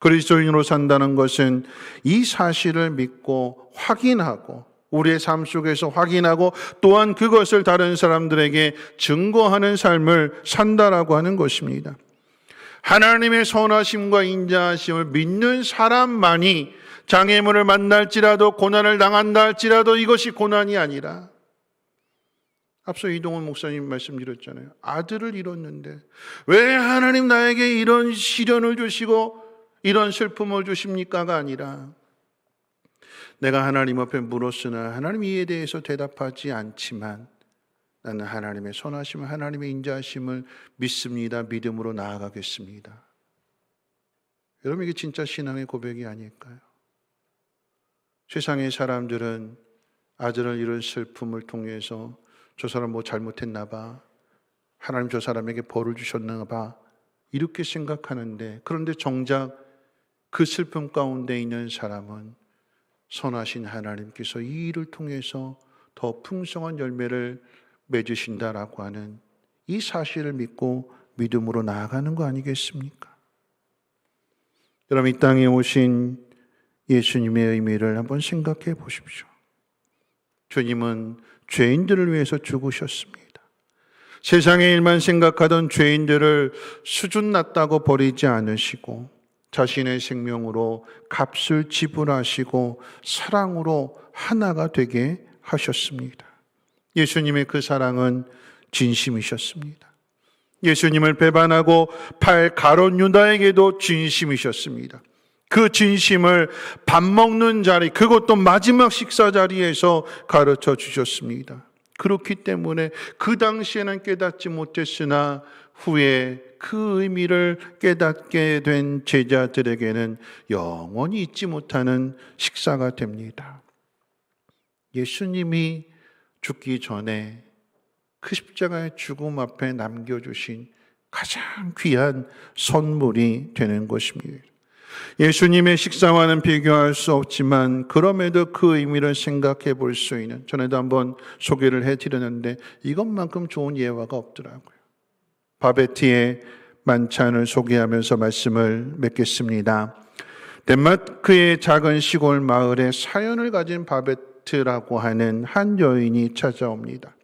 Speaker 1: 그리스도인으로 산다는 것은 이 사실을 믿고 확인하고 우리의 삶 속에서 확인하고 또한 그것을 다른 사람들에게 증거하는 삶을 산다라고 하는 것입니다. 하나님의 선하심과 인자하심을 믿는 사람만이 장애물을 만날지라도 고난을 당한다 할지라도 이것이 고난이 아니라, 앞서 이동훈 목사님 말씀드렸잖아요. 아들을 잃었는데 왜 하나님 나에게 이런 시련을 주시고 이런 슬픔을 주십니까가 아니라, 내가 하나님 앞에 물었으나 하나님 이에 대해서 대답하지 않지만 나는 하나님의 선하심을, 하나님의 인자하심을 믿습니다. 믿음으로 나아가겠습니다. 여러분, 이게 진짜 신앙의 고백이 아닐까요? 세상의 사람들은 아들을 잃은 슬픔을 통해서 저 사람 뭐 잘못했나 봐, 하나님 저 사람에게 벌을 주셨나 봐, 이렇게 생각하는데, 그런데 정작 그 슬픔 가운데 있는 사람은 선하신 하나님께서 이 일을 통해서 더 풍성한 열매를 맺으신다라고 하는 이 사실을 믿고 믿음으로 나아가는 거 아니겠습니까? 여러분, 이 땅에 오신 예수님의 의미를 한번 생각해 보십시오. 주님은 죄인들을 위해서 죽으셨습니다. 세상의 일만 생각하던 죄인들을 수준 낮다고 버리지 않으시고 자신의 생명으로 값을 지불하시고 사랑으로 하나가 되게 하셨습니다. 예수님의 그 사랑은 진심이셨습니다. 예수님을 배반하고 팔 가룟 유다에게도 진심이셨습니다. 그 진심을 밥 먹는 자리, 그것도 마지막 식사 자리에서 가르쳐 주셨습니다. 그렇기 때문에 그 당시에는 깨닫지 못했으나 후에 그 의미를 깨닫게 된 제자들에게는 영원히 잊지 못하는 식사가 됩니다. 예수님이 죽기 전에 그 십자가의 죽음 앞에 남겨주신 가장 귀한 선물이 되는 것입니다. 예수님의 식사와는 비교할 수 없지만 그럼에도 그 의미를 생각해 볼 수 있는, 전에도 한번 소개를 해드렸는데 이것만큼 좋은 예화가 없더라고요. 바베티의 만찬을 소개하면서 말씀을 맺겠습니다. 덴마크의 작은 시골 마을에 사연을 가진 바베트라고 하는 한 여인이 찾아옵니다.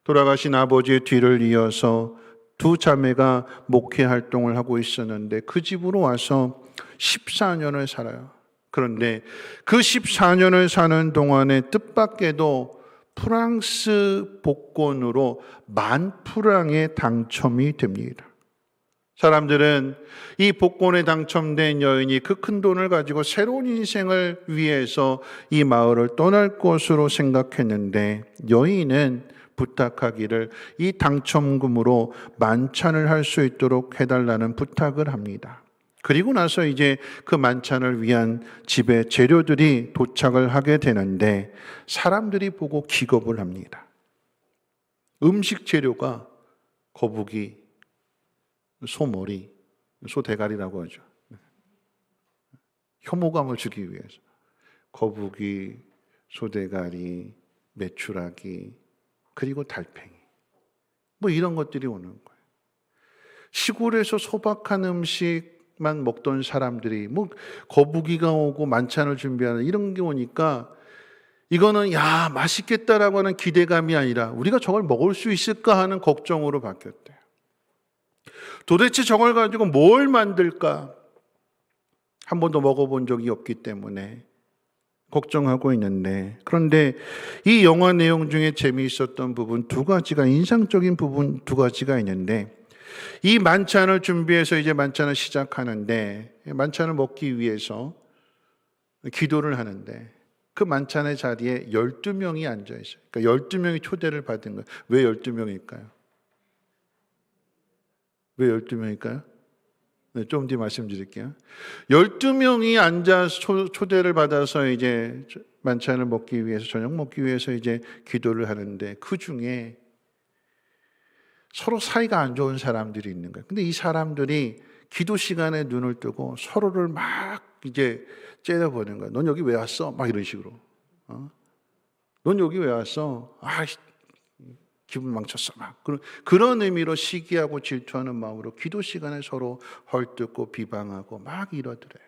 Speaker 1: 돌아가신 아버지의 뒤를 이어서 두 자매가 목회 활동을 하고 있었는데 그 집으로 와서 14년을 살아요. 그런데 그 14년을 사는 동안에 뜻밖에도 프랑스 복권으로 10,000프랑에 당첨이 됩니다. 사람들은 이 복권에 당첨된 여인이 그 큰 돈을 가지고 새로운 인생을 위해서 이 마을을 떠날 것으로 생각했는데, 여인은 부탁하기를 이 당첨금으로 만찬을 할 수 있도록 해달라는 부탁을 합니다. 그리고 나서 이제 그 만찬을 위한 집에 재료들이 도착을 하게 되는데 사람들이 보고 기겁을 합니다. 음식 재료가 거북이, 소머리, 소대가리라고 하죠. 혐오감을 주기 위해서 거북이, 소대가리, 메추라기, 그리고 달팽이, 뭐 이런 것들이 오는 거예요. 시골에서 소박한 음식만 먹던 사람들이 뭐 거북이가 오고 만찬을 준비하는 이런 게 오니까 이거는 야 맛있겠다라고 하는 기대감이 아니라 우리가 저걸 먹을 수 있을까 하는 걱정으로 바뀌었대요. 도대체 저걸 가지고 뭘 만들까? 한 번도 먹어본 적이 없기 때문에 걱정하고 있는데, 그런데 이 영화 내용 중에 재미있었던 부분 두 가지가, 인상적인 부분 두 가지가 있는데, 이 만찬을 준비해서 이제 만찬을 시작하는데 만찬을 먹기 위해서 기도를 하는데 그 만찬의 자리에 12명이 앉아 있어요. 그러니까 12명이 초대를 받은 거예요. 왜 12명일까요? 왜 12명일까요? 네, 좀 뒤에 말씀드릴게요. 12명이 앉아서 초대를 받아서 이제 만찬을 먹기 위해서, 저녁 먹기 위해서 이제 기도를 하는데 그 중에 서로 사이가 안 좋은 사람들이 있는 거예요. 근데 이 사람들이 기도 시간에 눈을 뜨고 서로를 막 이제 째려보는 거예요. 넌 여기 왜 왔어? 막 이런 식으로. 넌 여기 왜 왔어? 아, 기분 망쳤어. 막 그런 의미로 시기하고 질투하는 마음으로 기도 시간에 서로 헐뜯고 비방하고 막 이러더래요.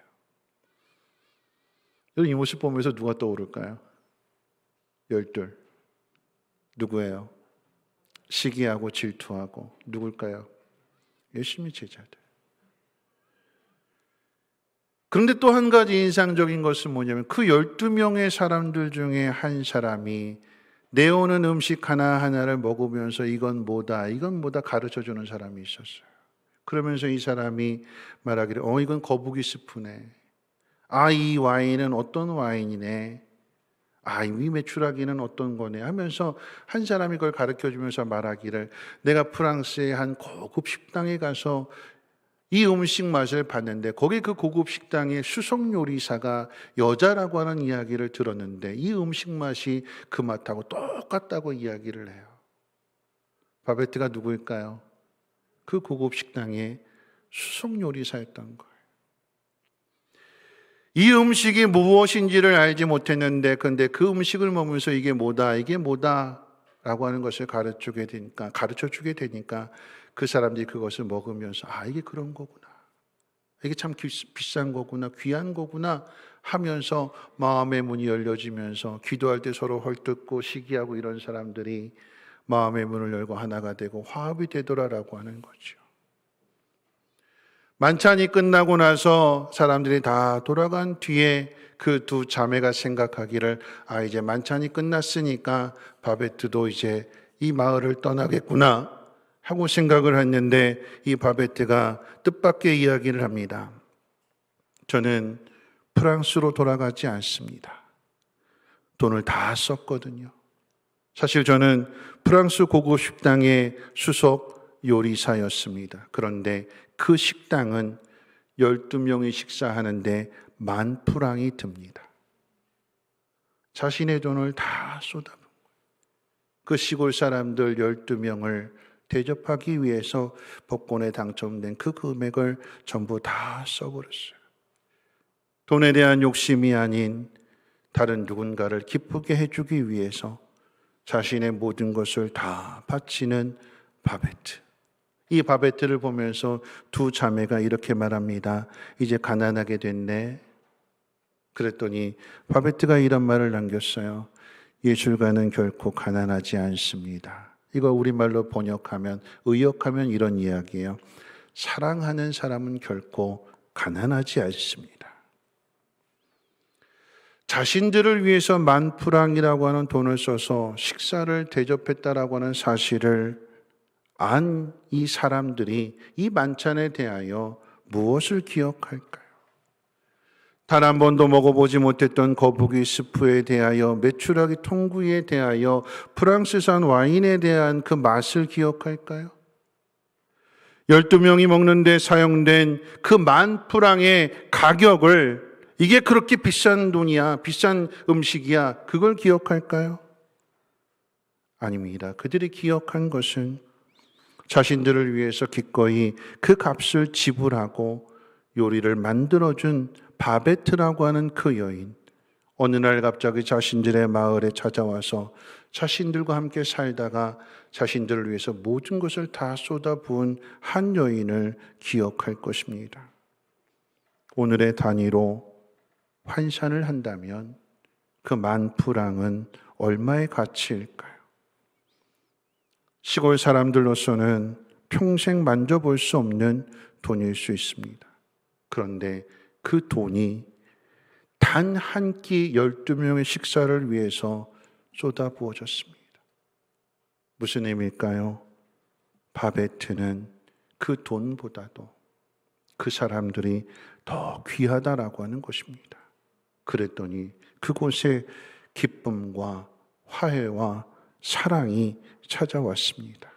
Speaker 1: 이 모습 보면서 누가 떠오를까요? 12. 누구예요? 시기하고 질투하고 누굴까요? 예수님의 제자들. 그런데 또 한 가지 인상적인 것은 뭐냐면 그 12명의 사람들 중에 한 사람이 내오는 음식 하나하나를 먹으면서 이건 뭐다 가르쳐주는 사람이 있었어요. 그러면서 이 사람이 말하기를 이건 거북이 스프네. 이 와인은 어떤 와인이네. 이 메추라기는 어떤 거네 하면서 한 사람이 그걸 가르쳐주면서 말하기를 내가 프랑스의 한 고급 식당에 가서 이 음식 맛을 봤는데 거기 그 고급 식당의 수석 요리사가 여자라고 하는 이야기를 들었는데 이 음식 맛이 그 맛하고 똑같다고 이야기를 해요. 바베트가 누구일까요? 그 고급 식당의 수석 요리사였던 거예요. 이 음식이 무엇인지를 알지 못했는데 근데 그 음식을 먹으면서 이게 뭐다 라고 하는 것을 가르쳐 주게 되니까 그 사람들이 그것을 먹으면서 이게 그런 거구나. 이게 참 비싼 거구나. 귀한 거구나 하면서 마음의 문이 열려지면서 기도할 때 서로 헐뜯고 시기하고 이런 사람들이 마음의 문을 열고 하나가 되고 화합이 되더라라고 하는 거죠. 만찬이 끝나고 나서 사람들이 다 돌아간 뒤에 그 두 자매가 생각하기를 이제 만찬이 끝났으니까 바베트도 이제 이 마을을 떠나겠구나 하고 생각을 했는데 이 바베트가 뜻밖의 이야기를 합니다. 저는 프랑스로 돌아가지 않습니다. 돈을 다 썼거든요. 사실 저는 프랑스 고급 식당의 수석 요리사였습니다. 그런데 그 식당은 12명이 식사하는데 10,000프랑이 듭니다. 자신의 돈을 다 쏟아부은 거예요. 그 시골 사람들 12명을 대접하기 위해서 복권에 당첨된 그 금액을 전부 다 써버렸어요. 돈에 대한 욕심이 아닌 다른 누군가를 기쁘게 해주기 위해서 자신의 모든 것을 다 바치는 바베트. 이 바베트를 보면서 두 자매가 이렇게 말합니다. 이제 가난하게 됐네. 그랬더니 바베트가 이런 말을 남겼어요. 예술가는 결코 가난하지 않습니다. 이거 우리말로 의역하면 이런 이야기예요. 사랑하는 사람은 결코 가난하지 않습니다. 자신들을 위해서 10,000프랑이라고 하는 돈을 써서 식사를 대접했다라고 하는 사실을 안 이 사람들이 이 만찬에 대하여 무엇을 기억할까요? 단 한 번도 먹어보지 못했던 거북이 스프에 대하여, 메추라기 통구이에 대하여, 프랑스산 와인에 대한 그 맛을 기억할까요? 12명이 먹는데 사용된 그 10,000프랑의 가격을 이게 그렇게 비싼 돈이야, 비싼 음식이야, 그걸 기억할까요? 아닙니다. 그들이 기억한 것은 자신들을 위해서 기꺼이 그 값을 지불하고 요리를 만들어준 바베트라고 하는 그 여인. 어느 날 갑자기 자신들의 마을에 찾아와서 자신들과 함께 살다가 자신들을 위해서 모든 것을 다 쏟아부은 한 여인을 기억할 것입니다. 오늘의 단위로 환산을 한다면 그 10,000프랑은 얼마의 가치일까요? 시골 사람들로서는 평생 만져볼 수 없는 돈일 수 있습니다. 그런데 그 돈이 단 한 끼 12명의 식사를 위해서 쏟아부어졌습니다. 무슨 의미일까요? 바베트는 그 돈보다도 그 사람들이 더 귀하다라고 하는 것입니다. 그랬더니 그곳에 기쁨과 화해와 사랑이 찾아왔습니다.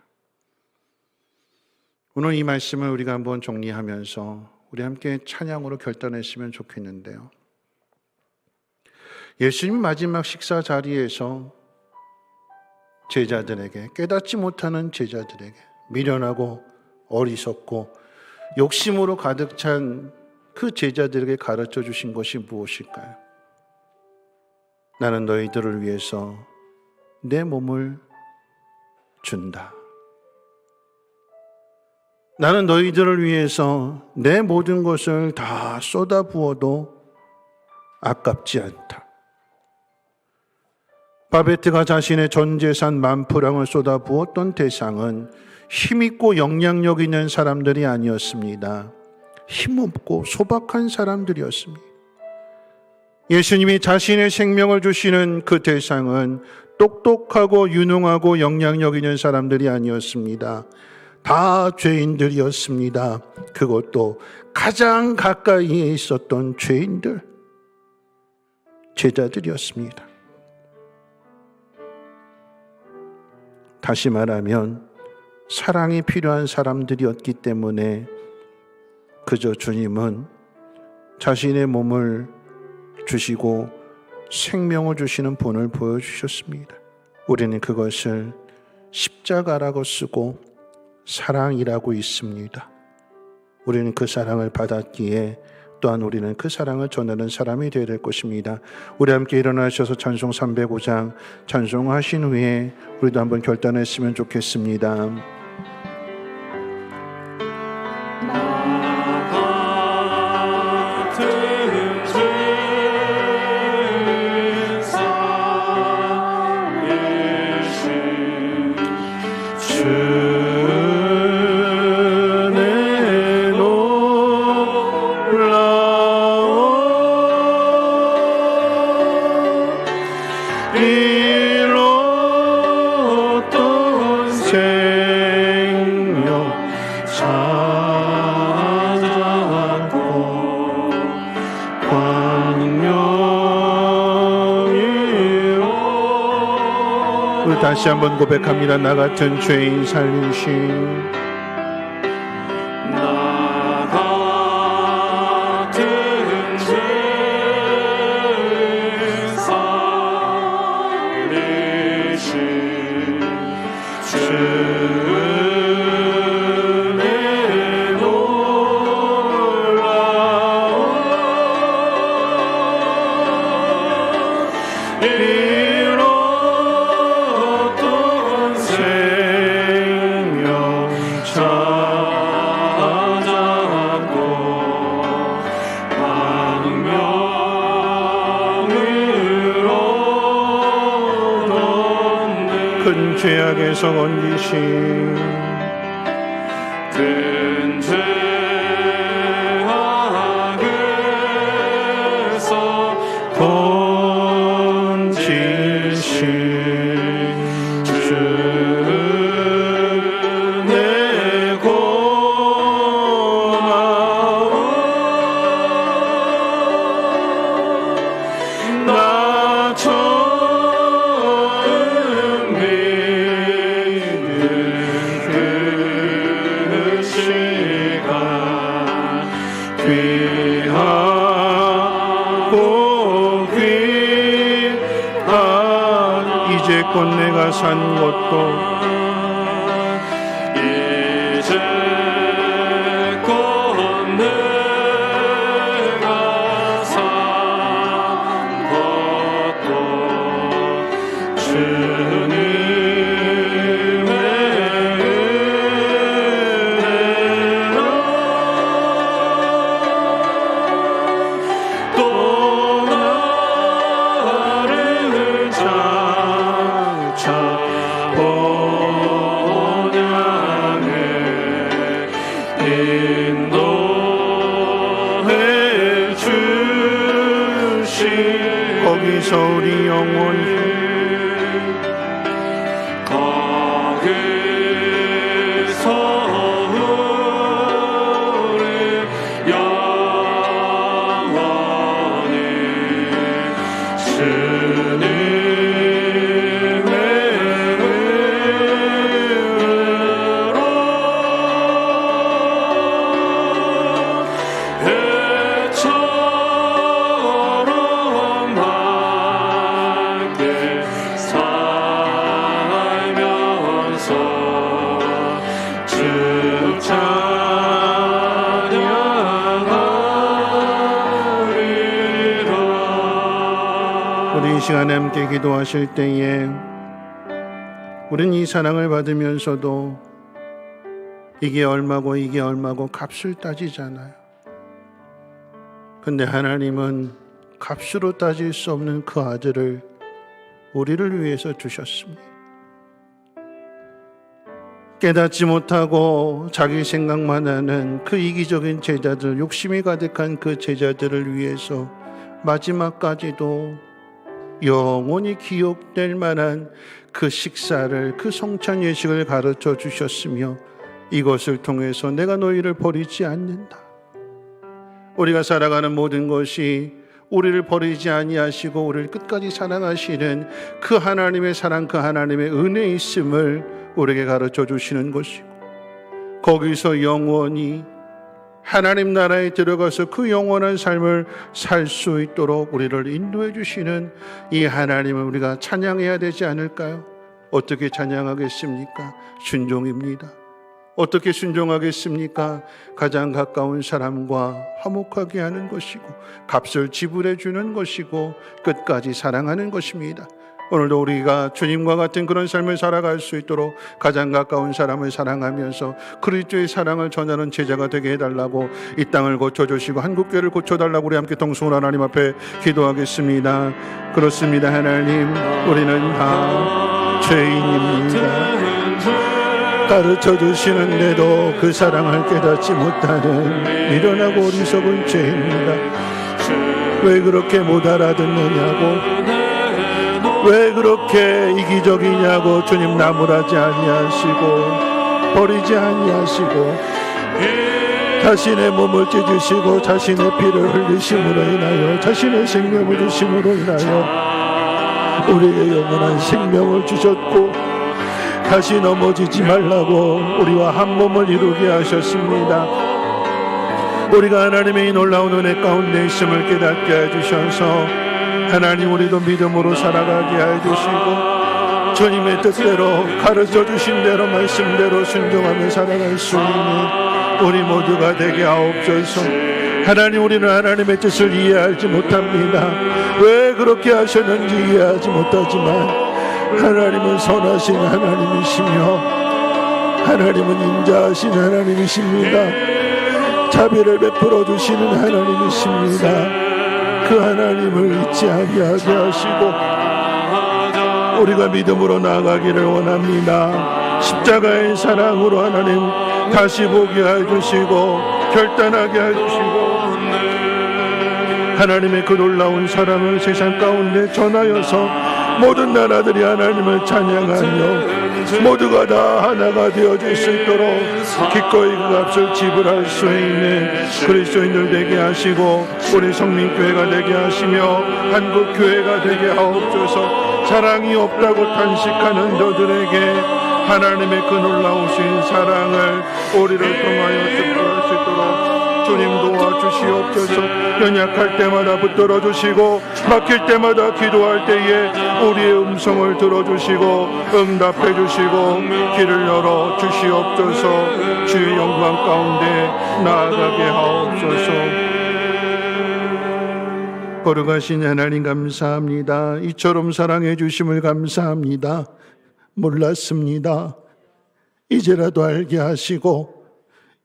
Speaker 1: 오늘 이 말씀을 우리가 한번 정리하면서 우리 함께 찬양으로 결단했으면 좋겠는데요. 예수님 마지막 식사 자리에서 제자들에게, 깨닫지 못하는 제자들에게, 미련하고 어리석고 욕심으로 가득 찬 그 제자들에게 가르쳐 주신 것이 무엇일까요? 나는 너희들을 위해서 내 몸을 준다. 나는 너희들을 위해서 내 모든 것을 다 쏟아부어도 아깝지 않다. 바베트가 자신의 전 재산 10,000프랑을 쏟아부었던 대상은 힘있고 영향력 있는 사람들이 아니었습니다. 힘없고 소박한 사람들이었습니다. 예수님이 자신의 생명을 주시는 그 대상은 똑똑하고 유능하고 영향력 있는 사람들이 아니었습니다. 다 죄인들이었습니다. 그것도 가장 가까이에 있었던 죄인들, 제자들이었습니다. 다시 말하면 사랑이 필요한 사람들이었기 때문에 그저 주님은 자신의 몸을 주시고 생명을 주시는 본을 보여주셨습니다. 우리는 그것을 십자가라고 쓰고 사랑이라고 있습니다. 우리는 그 사랑을 받았기에 또한 우리는 그 사랑을 전하는 사람이 되어야 될 것입니다. 우리 함께 일어나셔서 찬송 305장 찬송하신 후에 우리도 한번 결단했으면 좋겠습니다. 다시 한번 고백합니다. 나 같은 죄인 살리신 죄악에서 건지신
Speaker 3: 큰 죄악에서 건지신 주 내 고마움 나
Speaker 1: 이제껏 내가 산 것도
Speaker 3: 이제껏 내가 산 것도 주님의 은혜로 또 나를 본향에 인도해 주신
Speaker 1: 거기서 우리 영혼이
Speaker 3: 거기서 우리 영원히 주님의 은혜로 해처럼 밝게 살면서 주 찬양하리라.
Speaker 1: 우리 이 시간에 함께 기도하실 때에 우리는 이 사랑을 받으면서도 이게 얼마고 이게 얼마고 값을 따지잖아요. 근데 하나님은 값으로 따질 수 없는 그 아들을 우리를 위해서 주셨습니다. 깨닫지 못하고 자기 생각만 하는 그 이기적인 제자들, 욕심이 가득한 그 제자들을 위해서 마지막까지도 영원히 기억될 만한 그 식사를, 그 성찬 예식을 가르쳐 주셨으며 이것을 통해서 내가 너희를 버리지 않는다. 우리가 살아가는 모든 것이 우리를 버리지 아니하시고 우리를 끝까지 사랑하시는 그 하나님의 사랑, 그 하나님의 은혜 있음을 우리에게 가르쳐 주시는 것이고 거기서 영원히 하나님 나라에 들어가서 그 영원한 삶을 살 수 있도록 우리를 인도해 주시는 이 하나님을 우리가 찬양해야 되지 않을까요? 어떻게 찬양하겠습니까? 순종입니다. 어떻게 순종하겠습니까? 가장 가까운 사람과 화목하게 하는 것이고 값을 지불해 주는 것이고 끝까지 사랑하는 것입니다. 오늘도 우리가 주님과 같은 그런 삶을 살아갈 수 있도록 가장 가까운 사람을 사랑하면서 그리스도의 사랑을 전하는 제자가 되게 해달라고, 이 땅을 고쳐주시고 한국교회를 고쳐달라고 우리 함께 동성으로 하나님 앞에 기도하겠습니다. 그렇습니다. 하나님, 우리는 다 죄인입니다. 가르쳐 주시는데도 그 사랑을 깨닫지 못하는 미련하고 어리석은 죄입니다. 왜 그렇게 못 알아듣느냐고, 왜 그렇게 이기적이냐고 주님 나무라지 아니하시고 버리지 아니하시고 자신의 몸을 찢으시고 자신의 피를 흘리심으로 인하여 자신의 생명을 주심으로 인하여 우리에게 영원한 생명을 주셨고 다시 넘어지지 말라고 우리와 한 몸을 이루게 하셨습니다. 우리가 하나님의 이 놀라운 은혜 가운데 있음을 깨닫게 해주셔서 하나님, 우리도 믿음으로 살아가게 해주시고 주님의 뜻대로 가르쳐 주신 대로 말씀대로 순종하며 살아갈 수 있는 우리 모두가 되게 하옵소서. 하나님, 우리는 하나님의 뜻을 이해하지 못합니다. 왜 그렇게 하셨는지 이해하지 못하지만 하나님은 선하신 하나님이시며 하나님은 인자하신 하나님이십니다. 자비를 베풀어 주시는 하나님이십니다. 그 하나님을 잊지 아니하게 하시고 우리가 믿음으로 나아가기를 원합니다. 십자가의 사랑으로 하나님 다시 보게 해주시고 결단하게 해주시고 하나님의 그 놀라운 사랑을 세상 가운데 전하여서 모든 나라들이 하나님을 찬양하며 모두가 다 하나가 되어질 수 있도록 기꺼이 그 값을 지불할 수 있는 그리스도인들 되게 하시고 우리 성민교회가 되게 하시며 한국교회가 되게 하옵소서. 사랑이 없다고 탄식하는 저들에게 하나님의 그 놀라우신 사랑을 우리를 통하여 득할 수 있도록 주님 도와주시옵소서. 연약할 때마다 붙들어 주시고 막힐 때마다 기도할 때에 우리의 음성을 들어주시고 응답해 주시고 길을 열어 주시옵소서. 주의 영광 가운데 나아가게 하옵소서. 걸어가신 하나님 감사합니다. 이처럼 사랑해 주심을 감사합니다. 몰랐습니다. 이제라도 알게 하시고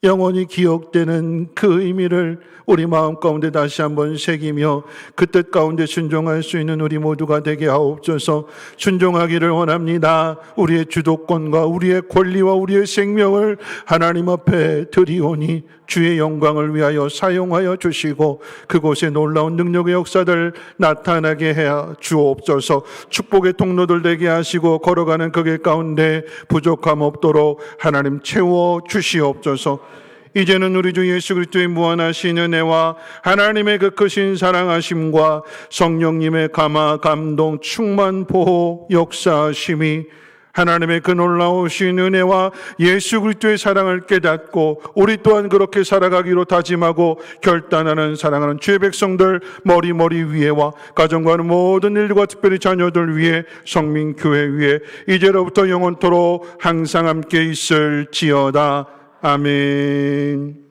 Speaker 1: 영원히 기억되는 그 의미를 우리 마음 가운데 다시 한번 새기며 그 뜻 가운데 순종할 수 있는 우리 모두가 되게 하옵소서. 순종하기를 원합니다. 우리의 주도권과 우리의 권리와 우리의 생명을 하나님 앞에 드리오니 주의 영광을 위하여 사용하여 주시고 그곳에 놀라운 능력의 역사들 나타나게 해 주옵소서. 축복의 통로들 되게 하시고 걸어가는 그 길 가운데 부족함 없도록 하나님 채워 주시옵소서. 이제는 우리 주 예수 그리스도의 무한하신 은혜와 하나님의 그 크신 사랑하심과 성령님의 감화 감동 충만 보호 역사하심이 하나님의 그 놀라우신 은혜와 예수 그리스도의 사랑을 깨닫고 우리 또한 그렇게 살아가기로 다짐하고 결단하는 사랑하는 주의 백성들 머리 위에와 가정과 하는 모든 일과 특별히 자녀들 위에 성민교회 위에 이제로부터 영원토록 항상 함께 있을지어다. 아멘.